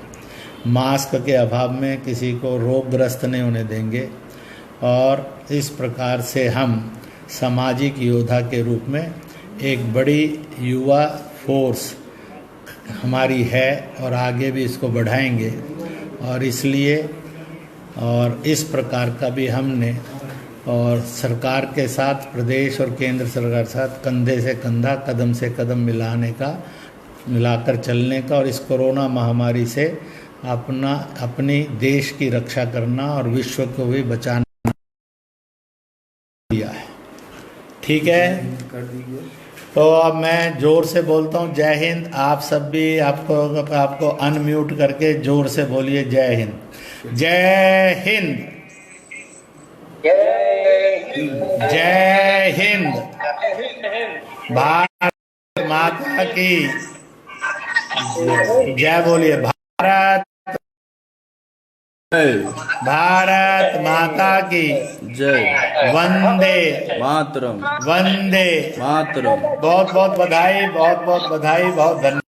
मास्क के अभाव में किसी को रोगग्रस्त नहीं होने देंगे। और इस प्रकार से हम सामाजिक योद्धा के रूप में एक बड़ी युवा फोर्स हमारी है और आगे भी इसको बढ़ाएंगे। और इसलिए और इस प्रकार का भी हमने और सरकार के साथ, प्रदेश और केंद्र सरकार के साथ कंधे से कंधा, कदम से कदम मिलाकर चलने का और इस कोरोना महामारी से अपनी देश की रक्षा करना और विश्व को भी बचाना दिया है। ठीक है, कर दीजिए। तो अब मैं जोर से बोलता हूँ जय हिंद। आप सब भी आपको अनम्यूट करके जोर से बोलिए जय हिंद। जय हिंद, जय हिंद। भारत माता की जय बोलिए। भारत माता की जय। वंदे मातरम। वंदे मातरम। बहुत बहुत बधाई, बहुत बहुत बधाई, बहुत धन्यवाद।